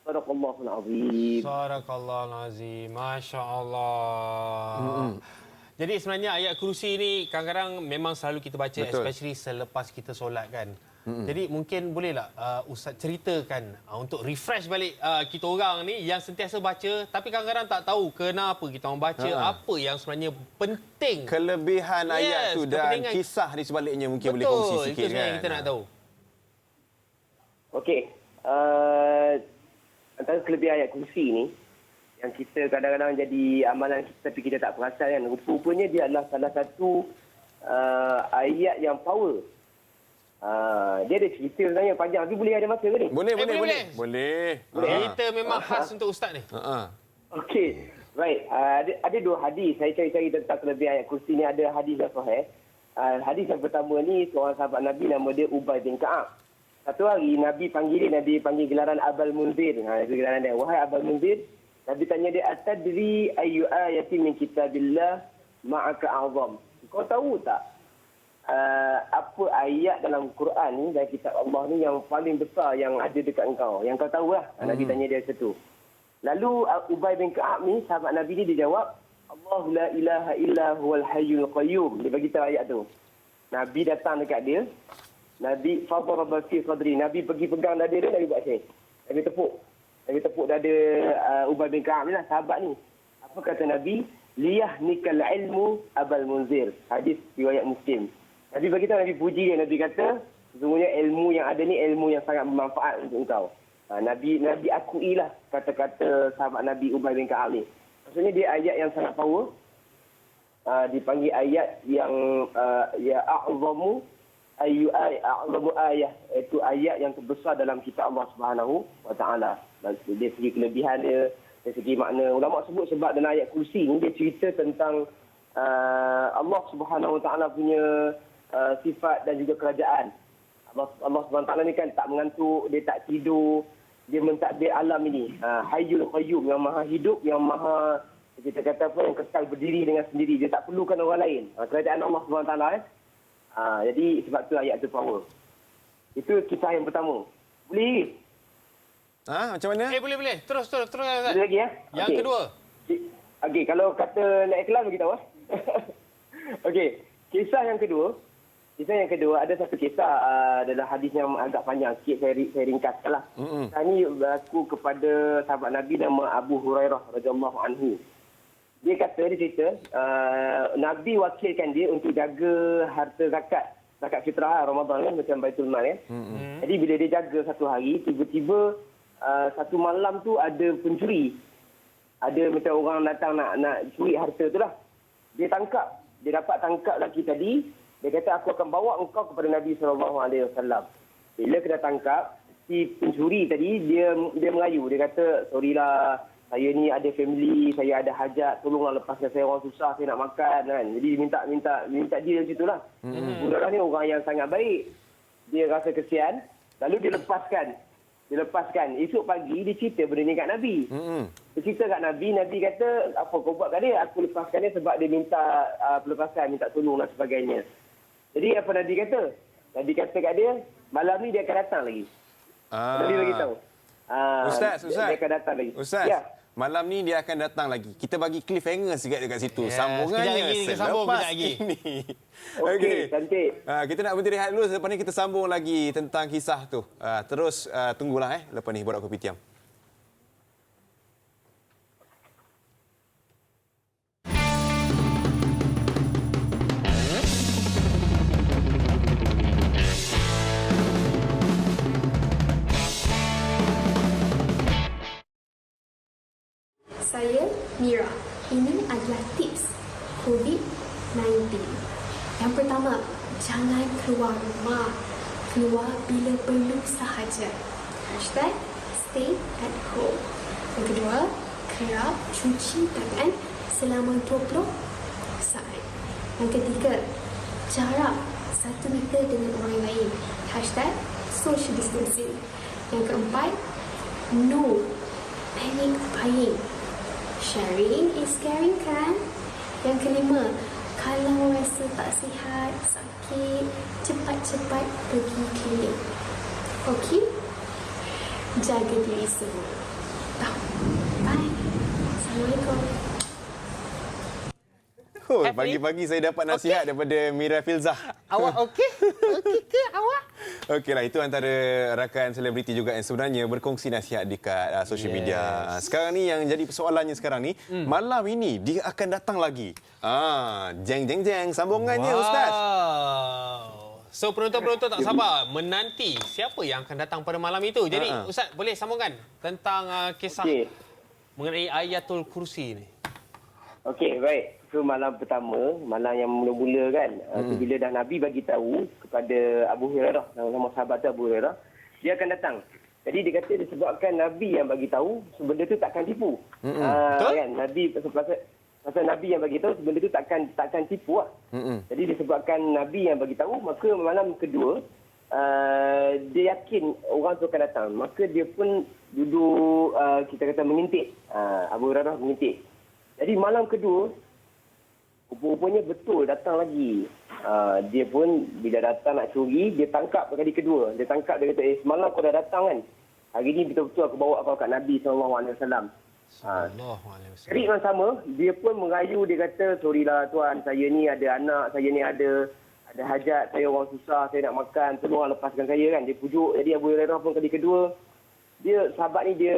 صدق الله العظيم. Sadaqallahul Azim. Masya Allah. Jadi sebenarnya ayat kursi ni kadang-kadang memang selalu kita baca, especially selepas kita solat kan. Jadi mungkin bolehlah Ustaz ceritakan untuk refresh balik kita orang ni yang sentiasa baca tapi kadang-kadang tak tahu kenapa kita orang baca, apa yang sebenarnya penting. Kelebihan ayat tu dan kisah di sebaliknya mungkin boleh kongsi sikit kan. Itu sebenarnya kita nak tahu. Okey. Antara kelebihan ayat kursi ni yang kita kadang-kadang jadi amalan kita tapi kita tak perasan kan. Rupanya dia adalah salah satu ayat yang power. Dia ada cerita sebenarnya panjang. Tapi boleh ada masa ke ni? Boleh. Kita memang khas untuk Ustaz ni. Okey. Baik. Ada dua hadis. Saya cari-cari tentang kelebihan ayat kursi ni. Ada hadis yang sahih. Hadis yang pertama ni seorang sahabat Nabi nama dia Ubay bin Ka'ab. Satu hari Nabi panggil gelaran Abul Munzir. Itu gelaran dia. Wahai Abul Munzir. Nabi tanya dia, atadri ayyu ayatin min kitabillah ma'aka a'zam. Kau tahu tak apa ayat dalam Quran ni, dari kitab Allah ni yang paling besar yang ada dekat engkau? Yang kau tahulah. Nabi tanya dia macam tu. Lalu Ubay bin Ka'ab ni, sahabat Nabi ni, dia jawab, Allahu la ilaha illa huwal hayyul qayyum. Dia bagi tahu ayat tu. Nabi datang dekat dia. Nabi fadaraba fi sadri. Nabi pergi pegang dada dia, Nabi buat macam ni. Nabi tepuk dada Ubay bin Ka'ab ni lah, sahabat ni. Apa kata Nabi? Liyah nikal ilmu Abul Munzir. Hadis riwayat Muslim. Nabi beritahu, Nabi puji dia. Nabi kata, sesungguhnya ilmu yang ada ni ilmu yang sangat bermanfaat untuk engkau. Nabi akuilah kata-kata sahabat Nabi Ubay bin Ka'ab ni. Maksudnya dia ayat yang sangat power. Dipanggil ayat yang ya a'zamu ayah, itu ayat yang terbesar dalam kitab Allah Subhanahu wa taala. Dari segi kelebihan dia, dari segi makna, ulama sebut sebab dalam ayat kursi ni dia cerita tentang Allah Subhanahu wa taala punya sifat dan juga kerajaan. Allah Subhanahu wa taala ni kan tak mengantuk, dia tak tidur, dia mentadbir alam ini. Hayyul qayyum, yang maha hidup, yang maha, kita kata apa, yang kekal berdiri dengan sendiri, dia tak perlukan orang lain. Kerajaan Allah Subhanahu wa taala jadi sebab tu ayat tu power. Itu kisah yang pertama. Boleh? Macam mana? Boleh. Terus. Boleh lagi ya? Yang kedua. Okey, kalau kata nak ikhlas bagi tahu. Okey, kisah yang kedua ada satu kisah adalah hadis yang agak panjang sikit, saya ringkaskanlah. Kisah ni berlaku kepada sahabat Nabi nama Abu Hurairah radhiyallahu anhu. Dia cerita, Nabi wakilkan dia untuk jaga harta zakat fitrah Ramadan kan, macam Baitul Mal kan. Jadi bila dia jaga satu hari, tiba-tiba satu malam tu ada pencuri. Ada macam orang datang nak curi harta tu lah. Dia dapat tangkap lelaki tadi. Dia kata, aku akan bawa engkau kepada Nabi SAW. Bila kena tangkap, si pencuri tadi, dia merayu. Dia kata, sorry lah, saya ni ada family, saya ada hajat, tolonglah lepaskan saya, orang susah, saya nak makan kan. Jadi minta dia macam itulah. Budak ni orang yang sangat baik. Dia rasa kesian, lalu dia lepaskan. Esok pagi dia cerita benda ni kat Nabi. Dia cerita kat Nabi kata, apa kau buat kat dia? Aku lepaskan dia sebab dia minta pelepaskan, minta tolong dan sebagainya. Jadi apa Nabi kata? Nabi kata kat dia, malam ni dia akan datang lagi. Nabi bagi tahu. Ustaz. Dia akan datang lagi. Ustaz. Ya. Malam ni dia akan datang lagi. Kita bagi cliffhanger sikit dekat situ. Sambungannya selepas ini. Okey, cantik. Kita nak berhenti rehat dulu. Selepas ni kita sambung lagi tentang kisah tu. Terus tunggulah lepas ni Borak Kopitiam. Saya Mira. Ini adalah tips COVID-19. Yang pertama, jangan keluar rumah. Keluar bila perlu sahaja. #stay at home. Yang kedua, kerap cuci tangan selama 20 saat. Yang ketiga, jarak 1 meter dengan orang lain. #social distancing. Yang keempat, no panic buying. Sharing is caring kan? Yang kelima, kalau rasa tak sihat, sakit, cepat-cepat pergi klinik. Okey? Jaga diri semua. Bye. Assalamualaikum. Oh, pagi-pagi saya dapat nasihat daripada Mira Filzah. Awak okey? Okey ke awak? Okeylah, itu antara rakan selebriti juga yang sebenarnya berkongsi nasihat dekat social media. Sekarang ni yang jadi persoalannya sekarang ni, malam ini dia akan datang lagi. Jeng jeng jeng sambungannya Ustaz. So penonton-penonton tak sabar menanti siapa yang akan datang pada malam itu. Jadi Ustaz boleh sambungkan tentang kisah mengenai Ayatul Kursi ni. Okey, baik. So malam pertama, malam yang mula-mula kan, bila dah Nabi bagi tahu kepada Abu Hurairah, nama sahabat tu Abu Hurairah, dia akan datang. Jadi dia kata disebabkan Nabi yang bagi tahu, benda tu takkan tipu. Kan? Nabi pasal Nabi yang bagi tahu, benda tu takkan tipu lah. Jadi disebabkan Nabi yang bagi tahu, maka malam kedua dia yakin orang tu akan datang. Maka dia pun duduk kita kata mengintip. Abu Hurairah mengintip. Jadi malam kedua rupanya betul datang lagi. Dia pun bila datang nak curi, dia tangkap kali kedua. Dia tangkap, dia kata, semalam kau dah datang kan? Hari ni betul-betul aku bawa kau kat Nabi SAW. Kali yang sama, dia pun merayu, dia kata, sorry lah tuan, saya ni ada anak, saya ni ada hajat, saya orang susah, saya nak makan, tolong lepaskan saya kan. Dia pujuk. Jadi Abu Hurairah pun kali kedua, dia sahabat ni,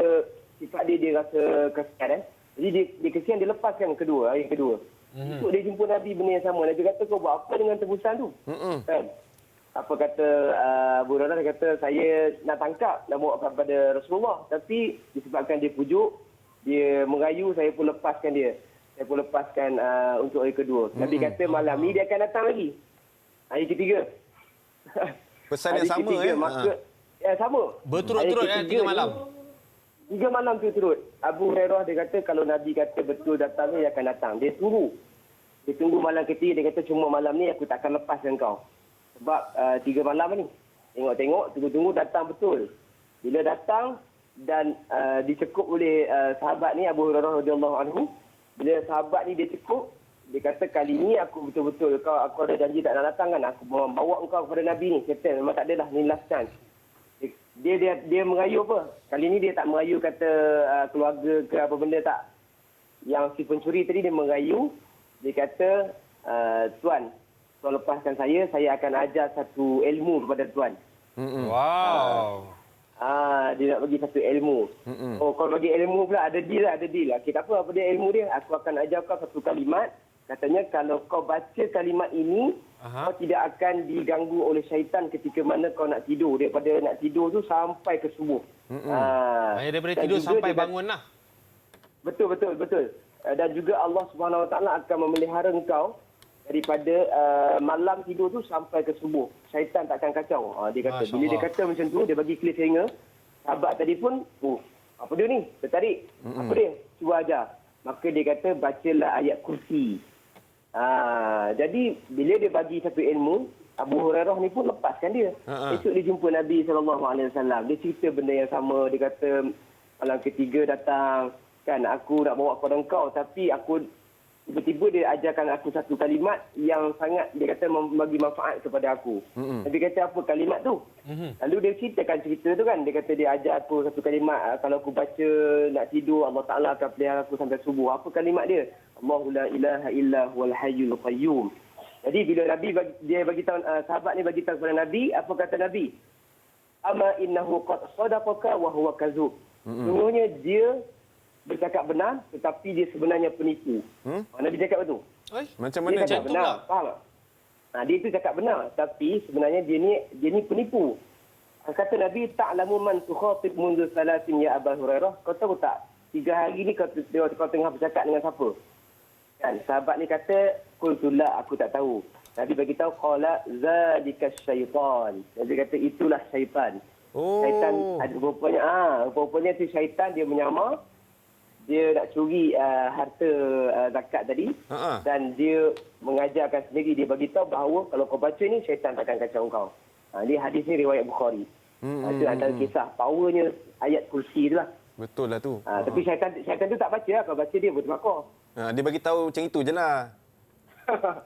sifat dia rasa kesian. Jadi dia kesian, dia lepaskan hari kedua. Untuk dia jumpa Nabi benda yang sama. Nabi kata, kau buat apa dengan tebusan tu? Kan? Apa kata Abu Hurairah, dia kata, saya nak tangkap, nak bawa kepada Rasulullah. Tapi disebabkan dia pujuk, dia merayu, saya pun lepaskan dia. Saya pun lepaskan untuk hari kedua. Nabi kata, malam ni dia akan datang lagi. Hari ketiga. Pesan yang sama maka, sama. Berturut-turut 3 malam. 3 malam tu turut. Abu Hurairah dia kata kalau Nabi kata betul datang dia akan datang. Dia tunggu. Dia tunggu malam ketiga, dia kata cuma malam ni aku tak akan lepaskan kau. Sebab 3 malam ni. Tengok-tengok, tunggu-tunggu datang betul. Bila datang dan dicekup oleh sahabat ni Abu Hurairah radhiyallahu anhu. Bila sahabat ni dia cekup, dia kata kali ni aku betul-betul aku ada janji tak nak datang kan. Aku bawa engkau kepada Nabi ni. Kata memang tak adalah ni last chance. Dia merayu apa? Kali ni dia tak merayu kata keluarga ke apa benda tak. Yang si pencuri tadi dia merayu, dia kata tuan lepaskan saya akan ajar satu ilmu kepada tuan. Wow. Dia nak bagi satu ilmu. Oh, kalau bagi ilmu pula ada deal. Okey, tak apa dia ilmu dia. Aku akan ajar kau satu kalimat. Katanya kalau kau baca kalimat ini, kau tidak akan diganggu oleh syaitan ketika mana kau nak tidur. Daripada nak tidur tu sampai ke subuh. Daripada tidur sampai bangun lah. Betul. Dan juga Allah SWT akan memelihara engkau daripada malam tidur tu sampai ke subuh. Syaitan takkan kacau. Dia kata. Bila dia kata macam tu, dia bagi cliffhanger. Sahabat tadi pun, apa dia ni? Tertarik. Apa dia? Cuba ajar. Maka dia kata, bacalah ayat kursi. Jadi bila dia bagi satu ilmu, Abu Hurairah ni pun lepaskan dia. Esok dia jumpa Nabi SAW. Dia cerita benda yang sama. Dia kata malam ketiga datang, kan aku nak bawa kepada engkau, tapi aku tiba-tiba dia ajarkan aku satu kalimat yang sangat dia kata membagi manfaat kepada aku. Nabi kata apa kalimat tu? Lalu dia ceritakan cerita tu kan. Dia kata dia ajar aku satu kalimat, kalau aku baca nak tidur Allah Ta'ala akan pelihara aku sampai subuh. Apa kalimat dia? Allahu la ilaha illa huwal hayyul qayyum. Jadi bila Nabi dia bagi tahu sahabat ni bagi tahu kepada Nabi, apa kata Nabi? Ama innahu qad sadaqaka wa huwa kadzub. Sungguhnya dia bercakap benar tetapi dia sebenarnya penipu. Nabi cakap betul. Macam mana dia cakap benar? Faham tak? Dia itu cakap benar tapi sebenarnya dia ni penipu. Kata Nabi, ta'lamu man tukhatib mundu salasin ya Abu Hurairah. Kau tahu tak? 3 hari ni kau tengah bercakap dengan siapa? Kan sahabat ni kata, qultullah, aku tak tahu. Nabi bagi tahu qala zalika syaitan. Nabi kata itulah syaitan. Syaitan ada rupanya tu syaitan dia menyamar. Dia nak curi harta zakat tadi dan dia mengajarkan sendiri, dia bagi tahu bahawa kalau kau baca ni syaitan takkan kacau kau. Dia hadis ni riwayat Bukhari. Itu antara kisah powernya ayat kursi itulah. Betul lah tu. Tapi syaitan tu tak baca lah. Kalau baca dia bertebakar. Dia bagi tahu macam itu je lah.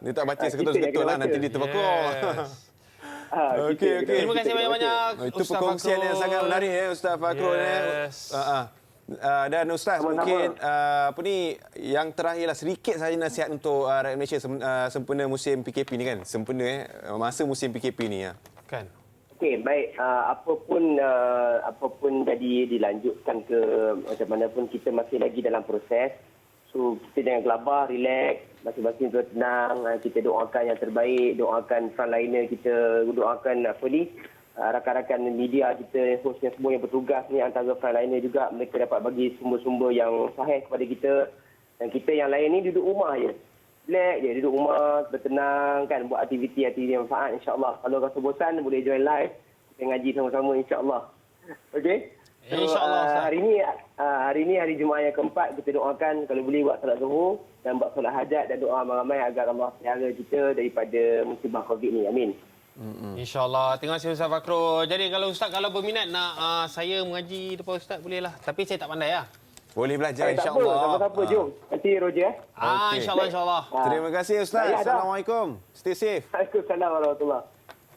Dia tak baca seketul-seketul lah. Nanti dia terbakar. Okey. Terima kasih banyak-banyak Itu Ustaz perkongsian Fakrul. yang sangat menarik Ustaz Fakrul. Dan Ustaz, mungkin yang terakhirlah sedikit saja nasihat untuk rakyat Malaysia sempena musim PKP ni kan. Sempena masa musim PKP ni ya. Kan. Okey, baik. Apapun jadi dilanjutkan ke macam mana pun, kita masih lagi dalam proses. So, kita jangan gelabah, relax. Masing-masing tu tenang. Kita doakan yang terbaik. Doakan frontliner kita. Doakan rakan-rakan media kita, hostnya semua yang bertugas ni, antara frontliner juga. Mereka dapat bagi sumber-sumber yang sahih kepada kita. Dan kita yang lain ni duduk rumah je. Relax je, duduk rumah, bertenang kan, buat aktiviti-aktiviti yang manfaat, insyaAllah. Kalau rasa bosan, boleh join live. Kita ngaji sama-sama, insyaAllah. Okey? InsyaAllah. Hari ni hari Jumaat yang keempat, kita doakan kalau boleh buat solat zuhur dan buat solat hajat dan doa ramai-ramai agar Allah pelihara kita daripada musibah COVID ni. Amin. InsyaAllah. Terima kasih Ustaz Fakrul. Jadi kalau Ustaz berminat nak saya mengaji depan Ustaz, boleh lah. Tapi saya tak pandai lah. Boleh belajar Tak insyaAllah. apa-apa, jom. Nanti Roger. InsyaAllah. Terima kasih Ustaz. Assalamualaikum. Stay safe. Waalaikumsalam warahmatullahi.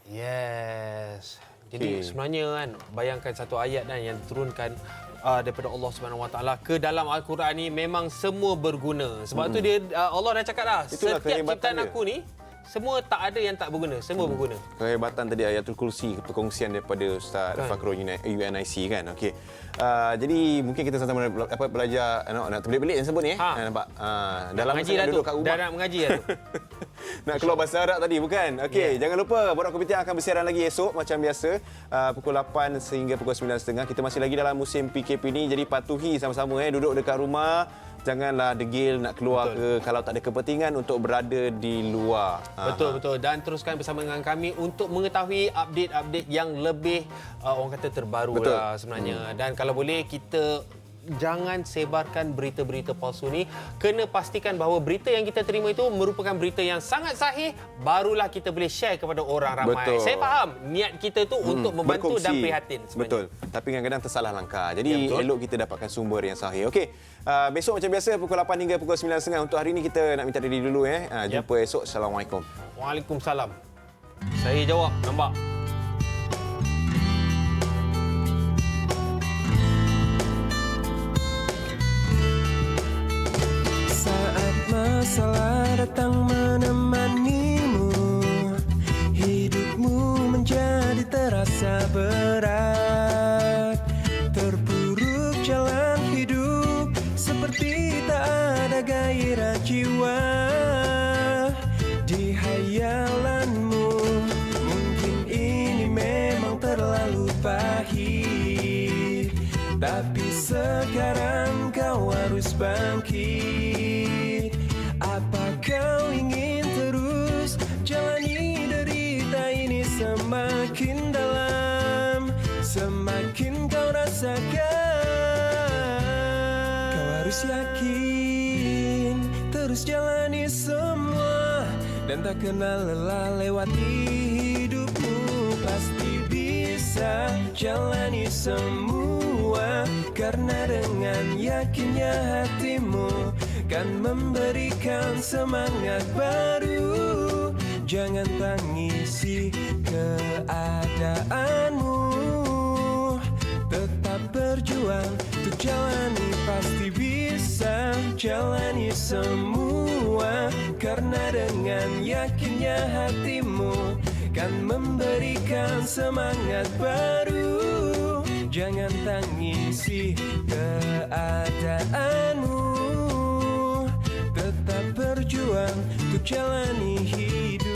Yes. Jadi sebenarnya kan, bayangkan satu ayat kan yang diturunkan daripada Allah Subhanahu Wa Taala ke dalam Al-Quran ni memang semua berguna. Sebab tu dia Allah dah cakap dah, Itulah setiap ciptaan dia. aku ni semua tak ada yang tak berguna, semua berguna. Kehebatan tadi ayatul kursi, perkongsian daripada Ustaz Fakrul UNIC kan. Okey. Jadi mungkin kita sama-sama belajar nak terbelit-belit yang sebut ni nampak. Dalam mengaji dah tu. duduk kat rumah. Dah nak mengaji dah tu. Nak keluar bahasa Arab tadi bukan? Okey, jangan lupa Borak Kubincang akan bersiaran lagi esok macam biasa pukul 8 sehingga pukul 9.30. Kita masih lagi dalam musim PKP ni, jadi patuhi sama-sama duduk dekat rumah. Janganlah degil nak keluar ke kalau tak ada kepentingan untuk berada di luar. Betul. Dan teruskan bersama dengan kami untuk mengetahui update-update yang lebih orang kata terbaru lah sebenarnya. Dan kalau boleh kita jangan sebarkan berita-berita palsu ni. Kena pastikan bahawa berita yang kita terima itu merupakan berita yang sangat sahih, barulah kita boleh share kepada orang ramai. Betul. Saya faham niat kita tu untuk membantu berkongsi. dan prihatin sebenarnya. Betul. Tapi kadang-kadang tersalah langkah. Jadi elok kita dapatkan sumber yang sahih. Okey. Besok macam biasa pukul 8 hingga pukul 9.30. Untuk hari ini kita nak minta diri dulu jumpa esok. Assalamualaikum. Waalaikumsalam. Saya jawab, nampak. Saat masalah datang menemanimu, hidupmu menjadi terasa berat. Terpuruk jalan hidup seperti tak ada gairah jiwa. Di hayalanmu mungkin ini memang terlalu pahit, tapi sekarang kau harus bangkit. Apa kau ingin terus jalani derita ini semakin dalam, semakin kau rasakan. Kau harus yakin, terus jalani semua, dan tak kenal lelah lewati hidupmu. Pasti bisa jalani semua, karena dengan yakinnya hatimu kan memberikan semangat baru. Jangan tangisi keadaanmu, tetap berjuang untuk jalani. Pasti bisa jalani semua, karena dengan yakinnya hatimu kan memberikan semangat baru. Jangan tangisi keadaanmu, tetap berjuang untuk jalani hidup.